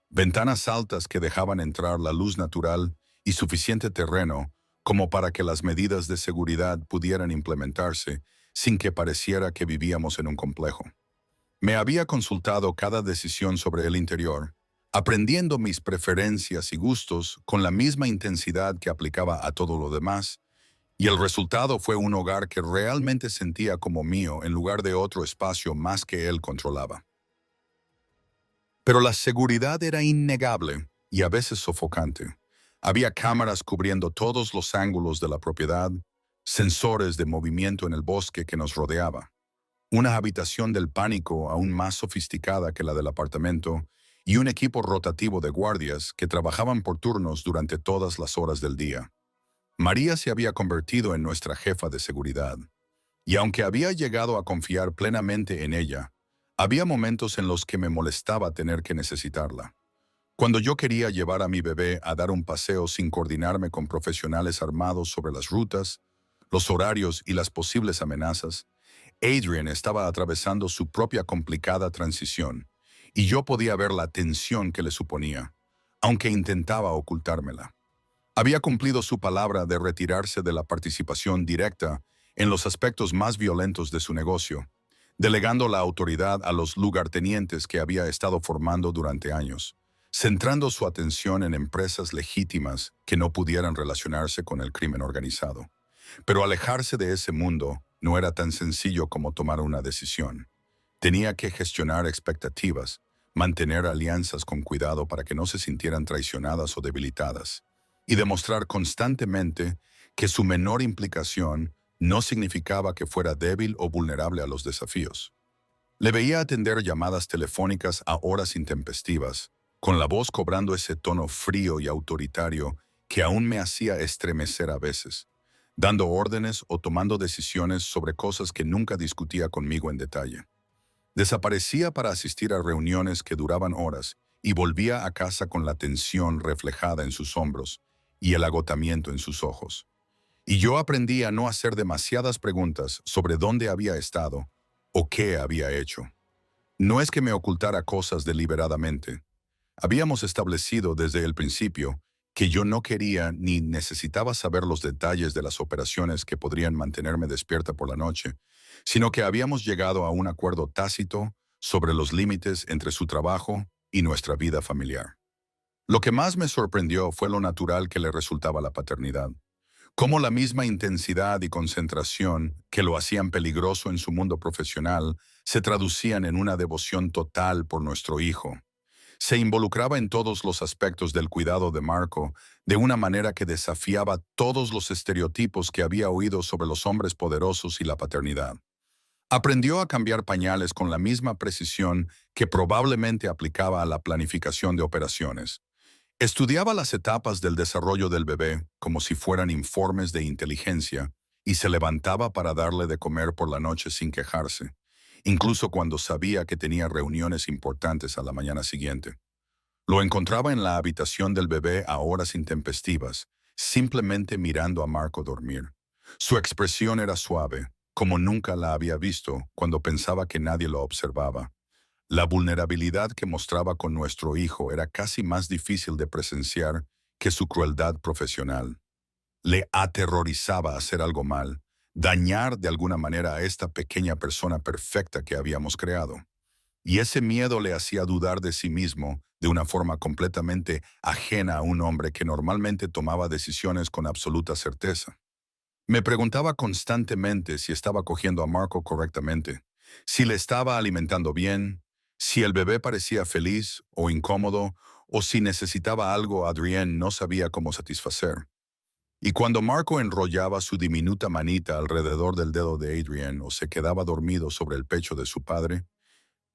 ventanas altas que dejaban entrar la luz natural y suficiente terreno como para que las medidas de seguridad pudieran implementarse sin que pareciera que vivíamos en un complejo. Me había consultado cada decisión sobre el interior, aprendiendo mis preferencias y gustos con la misma intensidad que aplicaba a todo lo demás, y el resultado fue un hogar que realmente sentía como mío en lugar de otro espacio más que él controlaba. Pero la seguridad era innegable y a veces sofocante. Había cámaras cubriendo todos los ángulos de la propiedad, sensores de movimiento en el bosque que nos rodeaba, una habitación del pánico aún más sofisticada que la del apartamento y un equipo rotativo de guardias que trabajaban por turnos durante todas las horas del día. María se había convertido en nuestra jefa de seguridad, y aunque había llegado a confiar plenamente en ella, había momentos en los que me molestaba tener que necesitarla. Cuando yo quería llevar a mi bebé a dar un paseo sin coordinarme con profesionales armados sobre las rutas, los horarios y las posibles amenazas, Adrienne estaba atravesando su propia complicada transición, y yo podía ver la tensión que le suponía, aunque intentaba ocultármela. Había cumplido su palabra de retirarse de la participación directa en los aspectos más violentos de su negocio, delegando la autoridad a los lugartenientes que había estado formando durante años, centrando su atención en empresas legítimas que no pudieran relacionarse con el crimen organizado. Pero alejarse de ese mundo no era tan sencillo como tomar una decisión. Tenía que gestionar expectativas, mantener alianzas con cuidado para que no se sintieran traicionadas o debilitadas, y demostrar constantemente que su menor implicación no significaba que fuera débil o vulnerable a los desafíos. Le veía atender llamadas telefónicas a horas intempestivas, con la voz cobrando ese tono frío y autoritario que aún me hacía estremecer a veces, dando órdenes o tomando decisiones sobre cosas que nunca discutía conmigo en detalle. Desaparecía para asistir a reuniones que duraban horas y volvía a casa con la tensión reflejada en sus hombros y el agotamiento en sus ojos. Y yo aprendí a no hacer demasiadas preguntas sobre dónde había estado o qué había hecho. No es que me ocultara cosas deliberadamente. Habíamos establecido desde el principio que yo no quería ni necesitaba saber los detalles de las operaciones que podrían mantenerme despierta por la noche, sino que habíamos llegado a un acuerdo tácito sobre los límites entre su trabajo y nuestra vida familiar. Lo que más me sorprendió fue lo natural que le resultaba la paternidad. Cómo la misma intensidad y concentración que lo hacían peligroso en su mundo profesional se traducían en una devoción total por nuestro hijo. Se involucraba en todos los aspectos del cuidado de Marco de una manera que desafiaba todos los estereotipos que había oído sobre los hombres poderosos y la paternidad. Aprendió a cambiar pañales con la misma precisión que probablemente aplicaba a la planificación de operaciones. Estudiaba las etapas del desarrollo del bebé como si fueran informes de inteligencia y se levantaba para darle de comer por la noche sin quejarse, incluso cuando sabía que tenía reuniones importantes a la mañana siguiente. Lo encontraba en la habitación del bebé a horas intempestivas, simplemente mirando a Marco dormir. Su expresión era suave, como nunca la había visto cuando pensaba que nadie lo observaba. La vulnerabilidad que mostraba con nuestro hijo era casi más difícil de presenciar que su crueldad profesional. Le aterrorizaba hacer algo mal, dañar de alguna manera a esta pequeña persona perfecta que habíamos creado. Y ese miedo le hacía dudar de sí mismo de una forma completamente ajena a un hombre que normalmente tomaba decisiones con absoluta certeza. Me preguntaba constantemente si estaba cogiendo a Marco correctamente, si le estaba alimentando bien, si el bebé parecía feliz o incómodo, o si necesitaba algo, Adrienne no sabía cómo satisfacer. Y cuando Marco enrollaba su diminuta manita alrededor del dedo de Adrienne o se quedaba dormido sobre el pecho de su padre,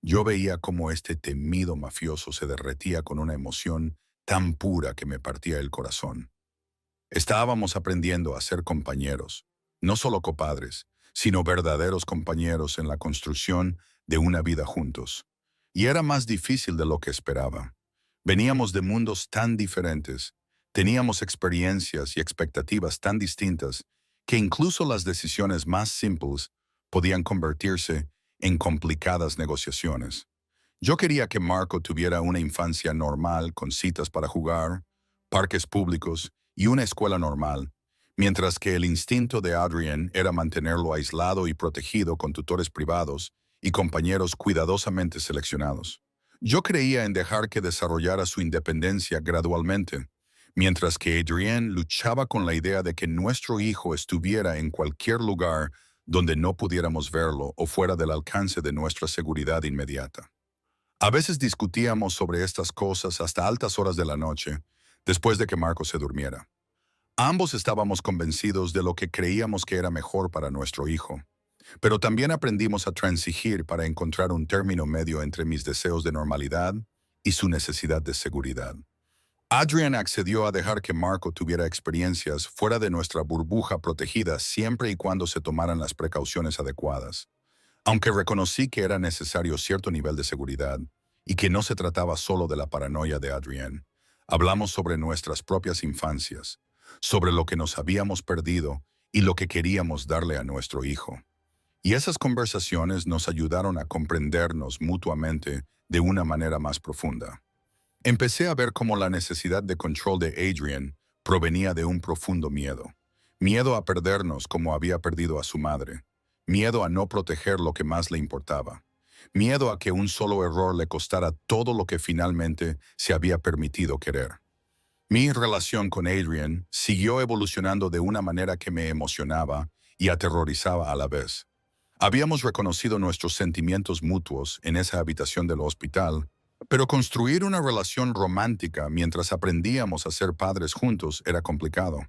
yo veía cómo este temido mafioso se derretía con una emoción tan pura que me partía el corazón. Estábamos aprendiendo a ser compañeros, no solo copadres, sino verdaderos compañeros en la construcción de una vida juntos. Y era más difícil de lo que esperaba. Veníamos de mundos tan diferentes, teníamos experiencias y expectativas tan distintas, que incluso las decisiones más simples podían convertirse en complicadas negociaciones. Yo quería que Marco tuviera una infancia normal con citas para jugar, parques públicos y una escuela normal, mientras que el instinto de Adrian era mantenerlo aislado y protegido con tutores privados y compañeros cuidadosamente seleccionados. Yo creía en dejar que desarrollara su independencia gradualmente, mientras que Adrienne luchaba con la idea de que nuestro hijo estuviera en cualquier lugar donde no pudiéramos verlo o fuera del alcance de nuestra seguridad inmediata. A veces discutíamos sobre estas cosas hasta altas horas de la noche, después de que Marco se durmiera. Ambos estábamos convencidos de lo que creíamos que era mejor para nuestro hijo, pero también aprendimos a transigir para encontrar un término medio entre mis deseos de normalidad y su necesidad de seguridad. Adrian accedió a dejar que Marco tuviera experiencias fuera de nuestra burbuja protegida siempre y cuando se tomaran las precauciones adecuadas. Aunque reconocí que era necesario cierto nivel de seguridad y que no se trataba solo de la paranoia de Adrienne, hablamos sobre nuestras propias infancias, sobre lo que nos habíamos perdido y lo que queríamos darle a nuestro hijo. Y esas conversaciones nos ayudaron a comprendernos mutuamente de una manera más profunda. Empecé a ver cómo la necesidad de control de Adrienne provenía de un profundo miedo. Miedo a perdernos como había perdido a su madre. Miedo a no proteger lo que más le importaba. Miedo a que un solo error le costara todo lo que finalmente se había permitido querer. Mi relación con Adrienne siguió evolucionando de una manera que me emocionaba y aterrorizaba a la vez. Habíamos reconocido nuestros sentimientos mutuos en esa habitación del hospital, pero construir una relación romántica mientras aprendíamos a ser padres juntos era complicado.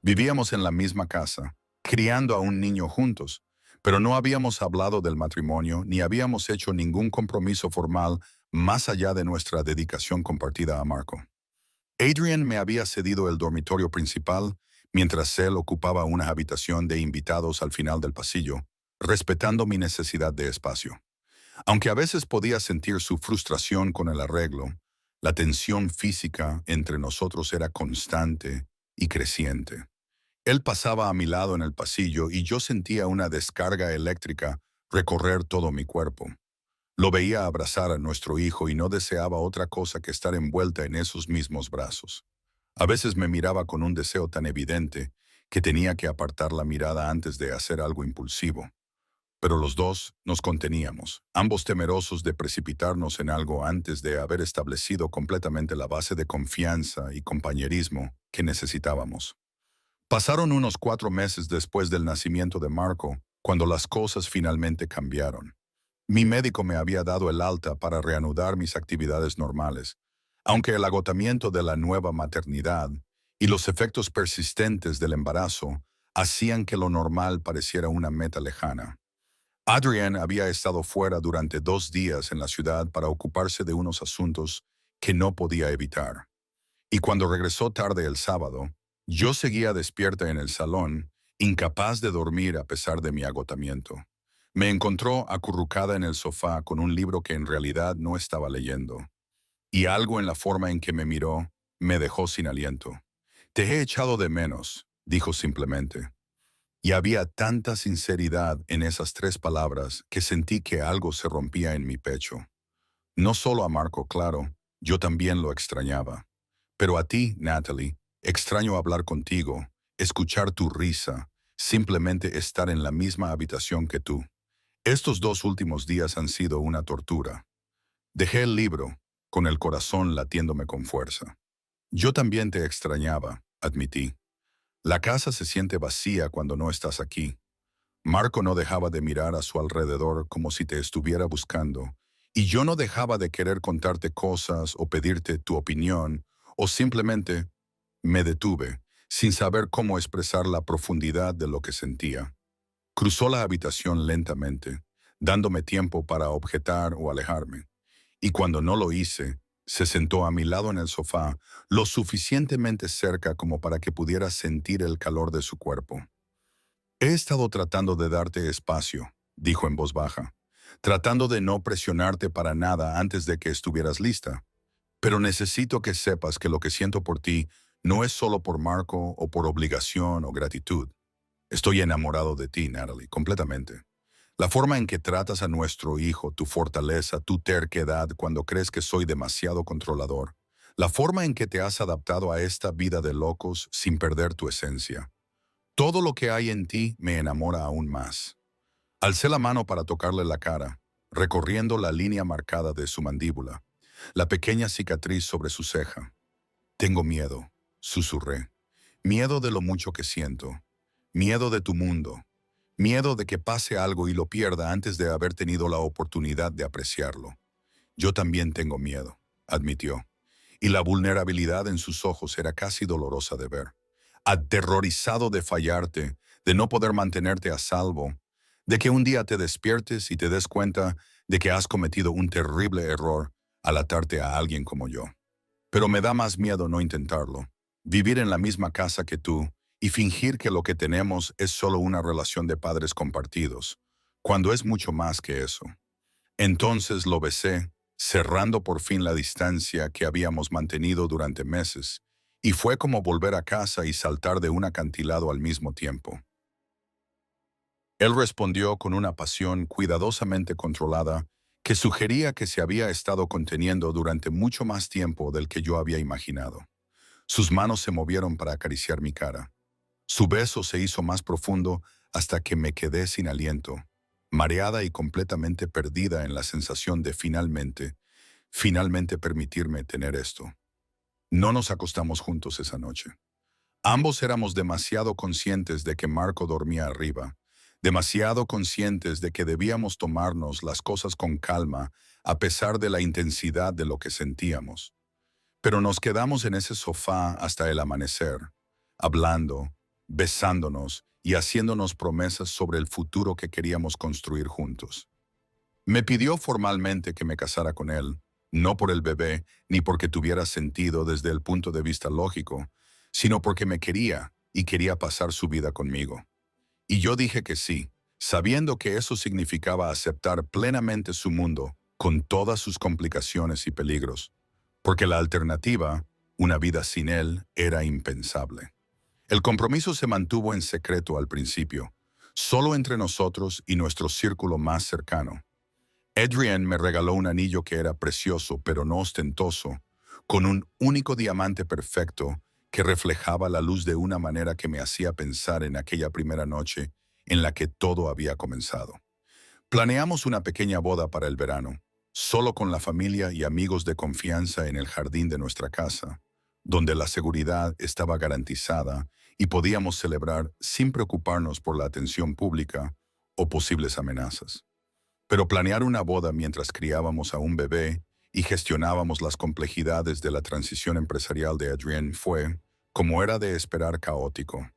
Vivíamos en la misma casa, criando a un niño juntos, pero no habíamos hablado del matrimonio ni habíamos hecho ningún compromiso formal más allá de nuestra dedicación compartida a Marco. Adrian me había cedido el dormitorio principal, mientras él ocupaba una habitación de invitados al final del pasillo, respetando mi necesidad de espacio. Aunque a veces podía sentir su frustración con el arreglo, la tensión física entre nosotros era constante y creciente. Él pasaba a mi lado en el pasillo y yo sentía una descarga eléctrica recorrer todo mi cuerpo. Lo veía abrazar a nuestro hijo y no deseaba otra cosa que estar envuelta en esos mismos brazos. A veces me miraba con un deseo tan evidente que tenía que apartar la mirada antes de hacer algo impulsivo. Pero los dos nos conteníamos, ambos temerosos de precipitarnos en algo antes de haber establecido completamente la base de confianza y compañerismo que necesitábamos. Pasaron unos 4 meses después del nacimiento de Marco, cuando las cosas finalmente cambiaron. Mi médico me había dado el alta para reanudar mis actividades normales, aunque el agotamiento de la nueva maternidad y los efectos persistentes del embarazo hacían que lo normal pareciera una meta lejana. Adrian había estado fuera durante 2 días en la ciudad para ocuparse de unos asuntos que no podía evitar. Y cuando regresó tarde el sábado, yo seguía despierta en el salón, incapaz de dormir a pesar de mi agotamiento. Me encontró acurrucada en el sofá con un libro que en realidad no estaba leyendo. Y algo en la forma en que me miró me dejó sin aliento. «Te he echado de menos», dijo simplemente. Y había tanta sinceridad en esas 3 palabras que sentí que algo se rompía en mi pecho. No solo a Marco, claro, yo también lo extrañaba. Pero a ti, Natalie, extraño hablar contigo, escuchar tu risa, simplemente estar en la misma habitación que tú. Estos 2 últimos días han sido una tortura. Dejé el libro, con el corazón latiéndome con fuerza. Yo también te extrañaba, admití. La casa se siente vacía cuando no estás aquí. Marco no dejaba de mirar a su alrededor como si te estuviera buscando, Y yo no dejaba de querer contarte cosas o pedirte tu opinión, o simplemente me detuve, sin saber cómo expresar la profundidad de lo que sentía. Cruzó la habitación lentamente, dándome tiempo para objetar o alejarme. Y cuando no lo hice, se sentó a mi lado en el sofá, lo suficientemente cerca como para que pudiera sentir el calor de su cuerpo. He estado tratando de darte espacio, dijo en voz baja, tratando de no presionarte para nada antes de que estuvieras lista. Pero necesito que sepas que lo que siento por ti no es solo por Marco o por obligación o gratitud. Estoy enamorado de ti, Natalie, completamente. La forma en que tratas a nuestro hijo, tu fortaleza, tu terquedad cuando crees que soy demasiado controlador. La forma en que te has adaptado a esta vida de locos sin perder tu esencia. Todo lo que hay en ti me enamora aún más. Alcé la mano para tocarle la cara, recorriendo la línea marcada de su mandíbula, la pequeña cicatriz sobre su ceja. Tengo miedo, susurré. Miedo de lo mucho que siento. Miedo de tu mundo. Miedo de que pase algo y lo pierda antes de haber tenido la oportunidad de apreciarlo. Yo también tengo miedo, admitió, y la vulnerabilidad en sus ojos era casi dolorosa de ver. Aterrorizado de fallarte, de no poder mantenerte a salvo, de que un día te despiertes y te des cuenta de que has cometido un terrible error al atarte a alguien como yo. Pero me da más miedo no intentarlo. Vivir en la misma casa que tú y fingir que lo que tenemos es solo una relación de padres compartidos, cuando es mucho más que eso. Entonces lo besé, cerrando por fin la distancia que habíamos mantenido durante meses, y fue como volver a casa y saltar de un acantilado al mismo tiempo. Él respondió con una pasión cuidadosamente controlada que sugería que se había estado conteniendo durante mucho más tiempo del que yo había imaginado. Sus manos se movieron para acariciar mi cara. Su beso se hizo más profundo hasta que me quedé sin aliento, mareada y completamente perdida en la sensación de finalmente permitirme tener esto. No nos acostamos juntos esa noche. Ambos éramos demasiado conscientes de que Marco dormía arriba, demasiado conscientes de que debíamos tomarnos las cosas con calma a pesar de la intensidad de lo que sentíamos. Pero nos quedamos en ese sofá hasta el amanecer, hablando, besándonos y haciéndonos promesas sobre el futuro que queríamos construir juntos. Me pidió formalmente que me casara con él, no por el bebé ni porque tuviera sentido desde el punto de vista lógico, sino porque me quería y quería pasar su vida conmigo. Y yo dije que sí, sabiendo que eso significaba aceptar plenamente su mundo, con todas sus complicaciones y peligros, porque la alternativa, una vida sin él, era impensable. El compromiso se mantuvo en secreto al principio, solo entre nosotros y nuestro círculo más cercano. Adrienne me regaló un anillo que era precioso pero no ostentoso, con un único diamante perfecto que reflejaba la luz de una manera que me hacía pensar en aquella primera noche en la que todo había comenzado. Planeamos una pequeña boda para el verano, solo con la familia y amigos de confianza en el jardín de nuestra casa, donde la seguridad estaba garantizada y podíamos celebrar sin preocuparnos por la atención pública o posibles amenazas. Pero planear una boda mientras criábamos a un bebé y gestionábamos las complejidades de la transición empresarial de Adrienne fue, como era de esperar, caótico.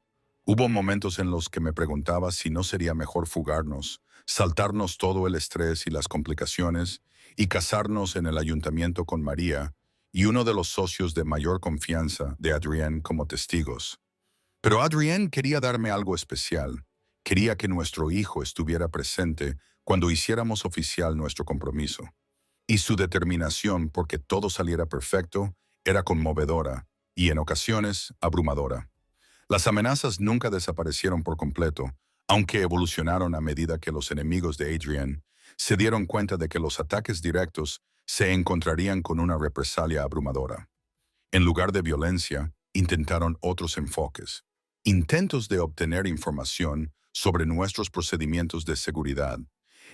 Hubo momentos en los que me preguntaba si no sería mejor fugarnos, saltarnos todo el estrés y las complicaciones y casarnos en el ayuntamiento con María y uno de los socios de mayor confianza de Adrienne como testigos. Pero Adrienne quería darme algo especial. Quería que nuestro hijo estuviera presente cuando hiciéramos oficial nuestro compromiso. Y su determinación porque todo saliera perfecto era conmovedora y en ocasiones abrumadora. Las amenazas nunca desaparecieron por completo, aunque evolucionaron a medida que los enemigos de Adrienne se dieron cuenta de que los ataques directos se encontrarían con una represalia abrumadora. En lugar de violencia, intentaron otros enfoques. Intentos de obtener información sobre nuestros procedimientos de seguridad.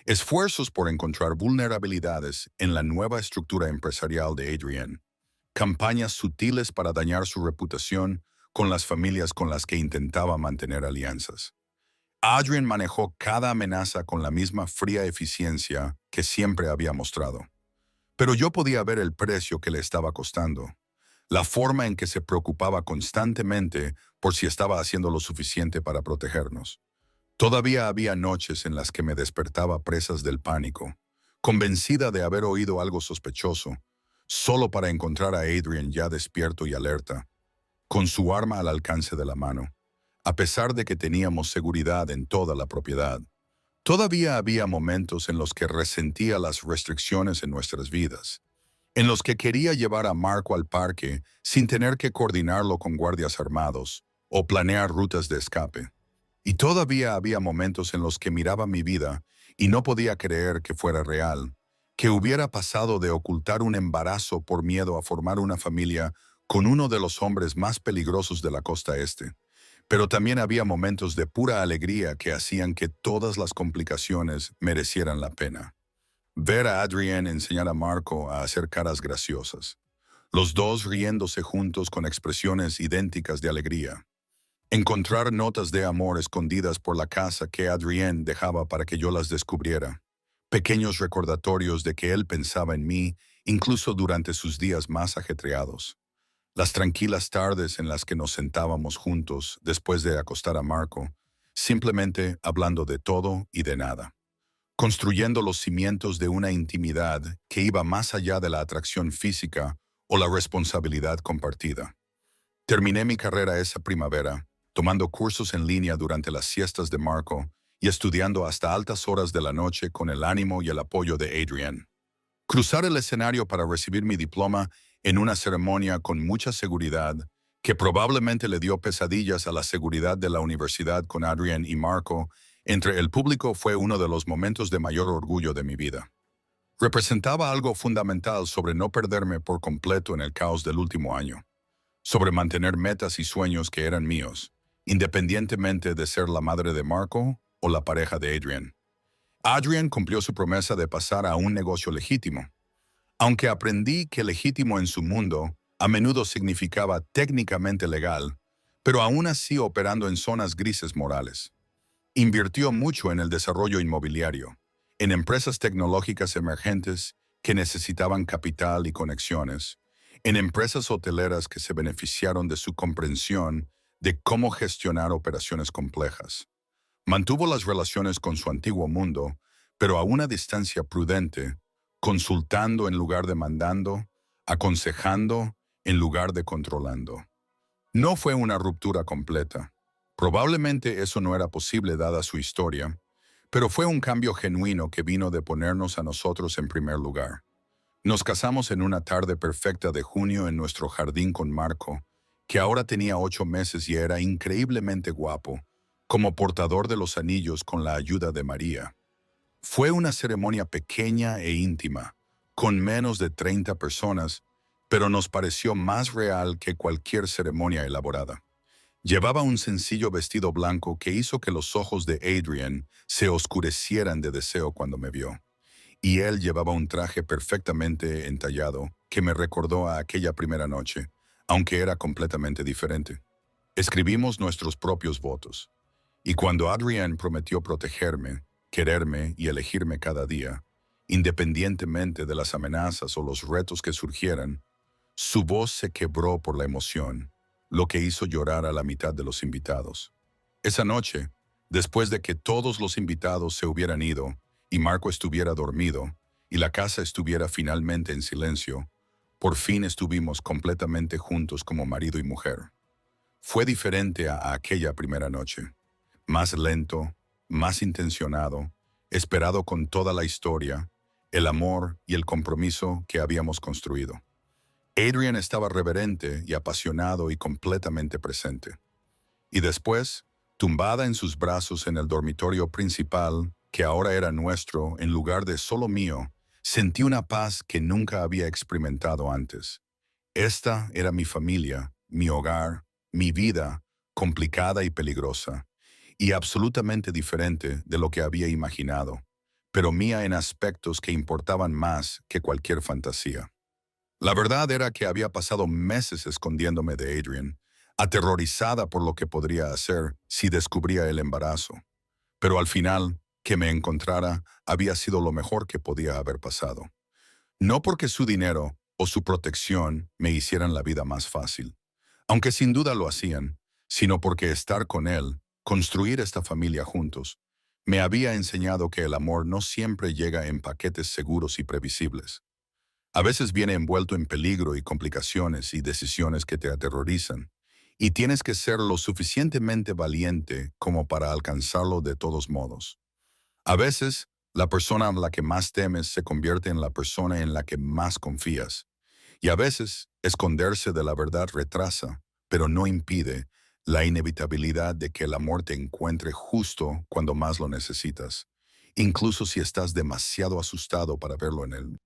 Esfuerzos por encontrar vulnerabilidades en la nueva estructura empresarial de Adrienne. Campañas sutiles para dañar su reputación con las familias con las que intentaba mantener alianzas. Adrienne manejó cada amenaza con la misma fría eficiencia que siempre había mostrado. Pero yo podía ver el precio que le estaba costando, la forma en que se preocupaba constantemente por si estaba haciendo lo suficiente para protegernos. Todavía había noches en las que me despertaba presas del pánico, convencida de haber oído algo sospechoso, solo para encontrar a Adrian ya despierto y alerta, con su arma al alcance de la mano. A pesar de que teníamos seguridad en toda la propiedad, todavía había momentos en los que resentía las restricciones en nuestras vidas, en los que quería llevar a Marco al parque sin tener que coordinarlo con guardias armados o planear rutas de escape. Y todavía había momentos en los que miraba mi vida y no podía creer que fuera real, que hubiera pasado de ocultar un embarazo por miedo a formar una familia con uno de los hombres más peligrosos de la costa este. Pero también había momentos de pura alegría que hacían que todas las complicaciones merecieran la pena. Ver a Adrienne enseñar a Marco a hacer caras graciosas, los dos riéndose juntos con expresiones idénticas de alegría. Encontrar notas de amor escondidas por la casa que Adrienne dejaba para que yo las descubriera. Pequeños recordatorios de que él pensaba en mí, incluso durante sus días más ajetreados. Las tranquilas tardes en las que nos sentábamos juntos después de acostar a Marco, simplemente hablando de todo y de nada, construyendo los cimientos de una intimidad que iba más allá de la atracción física o la responsabilidad compartida. Terminé mi carrera esa primavera, tomando cursos en línea durante las siestas de Marco y estudiando hasta altas horas de la noche con el ánimo y el apoyo de Adrienne. Cruzar el escenario para recibir mi diploma en una ceremonia con mucha seguridad, que probablemente le dio pesadillas a la seguridad de la universidad con Adrienne y Marco, entre el público fue uno de los momentos de mayor orgullo de mi vida. Representaba algo fundamental sobre no perderme por completo en el caos del último año, sobre mantener metas y sueños que eran míos, independientemente de ser la madre de Marco o la pareja de Adrienne. Adrienne cumplió su promesa de pasar a un negocio legítimo, aunque aprendí que legítimo en su mundo a menudo significaba técnicamente legal, pero aún así operando en zonas grises morales. Invirtió mucho en el desarrollo inmobiliario, en empresas tecnológicas emergentes que necesitaban capital y conexiones, en empresas hoteleras que se beneficiaron de su comprensión de cómo gestionar operaciones complejas. Mantuvo las relaciones con su antiguo mundo, pero a una distancia prudente, consultando en lugar de mandando, aconsejando en lugar de controlando. No fue una ruptura completa. Probablemente eso no era posible dada su historia, pero fue un cambio genuino que vino de ponernos a nosotros en primer lugar. Nos casamos en una tarde perfecta de junio en nuestro jardín con Marco, que ahora tenía 8 meses y era increíblemente guapo, como portador de los anillos con la ayuda de María. Fue una ceremonia pequeña e íntima, con menos de 30 personas, pero nos pareció más real que cualquier ceremonia elaborada. Llevaba un sencillo vestido blanco que hizo que los ojos de Adrienne se oscurecieran de deseo cuando me vio. Y él llevaba un traje perfectamente entallado que me recordó a aquella primera noche, aunque era completamente diferente. Escribimos nuestros propios votos. Y cuando Adrienne prometió protegerme, quererme y elegirme cada día, independientemente de las amenazas o los retos que surgieran, su voz se quebró por la emoción, lo que hizo llorar a la mitad de los invitados. Esa noche, después de que todos los invitados se hubieran ido y Marco estuviera dormido y la casa estuviera finalmente en silencio, por fin estuvimos completamente juntos como marido y mujer. Fue diferente a aquella primera noche. Más lento, más intencionado, esperado con toda la historia, el amor y el compromiso que habíamos construido. Adrienne estaba reverente y apasionado y completamente presente. Y después, tumbada en sus brazos en el dormitorio principal, que ahora era nuestro en lugar de solo mío, sentí una paz que nunca había experimentado antes. Esta era mi familia, mi hogar, mi vida, complicada y peligrosa, y absolutamente diferente de lo que había imaginado, pero mía en aspectos que importaban más que cualquier fantasía. La verdad era que había pasado meses escondiéndome de Adrienne, aterrorizada por lo que podría hacer si descubría el embarazo. Pero al final, que me encontrara había sido lo mejor que podía haber pasado. No porque su dinero o su protección me hicieran la vida más fácil, aunque sin duda lo hacían, sino porque estar con él, construir esta familia juntos, me había enseñado que el amor no siempre llega en paquetes seguros y previsibles. A veces viene envuelto en peligro y complicaciones y decisiones que te aterrorizan, y tienes que ser lo suficientemente valiente como para alcanzarlo de todos modos. A veces, la persona a la que más temes se convierte en la persona en la que más confías. Y a veces, esconderse de la verdad retrasa, pero no impide, la inevitabilidad de que el amor te encuentre justo cuando más lo necesitas, incluso si estás demasiado asustado para verlo en él.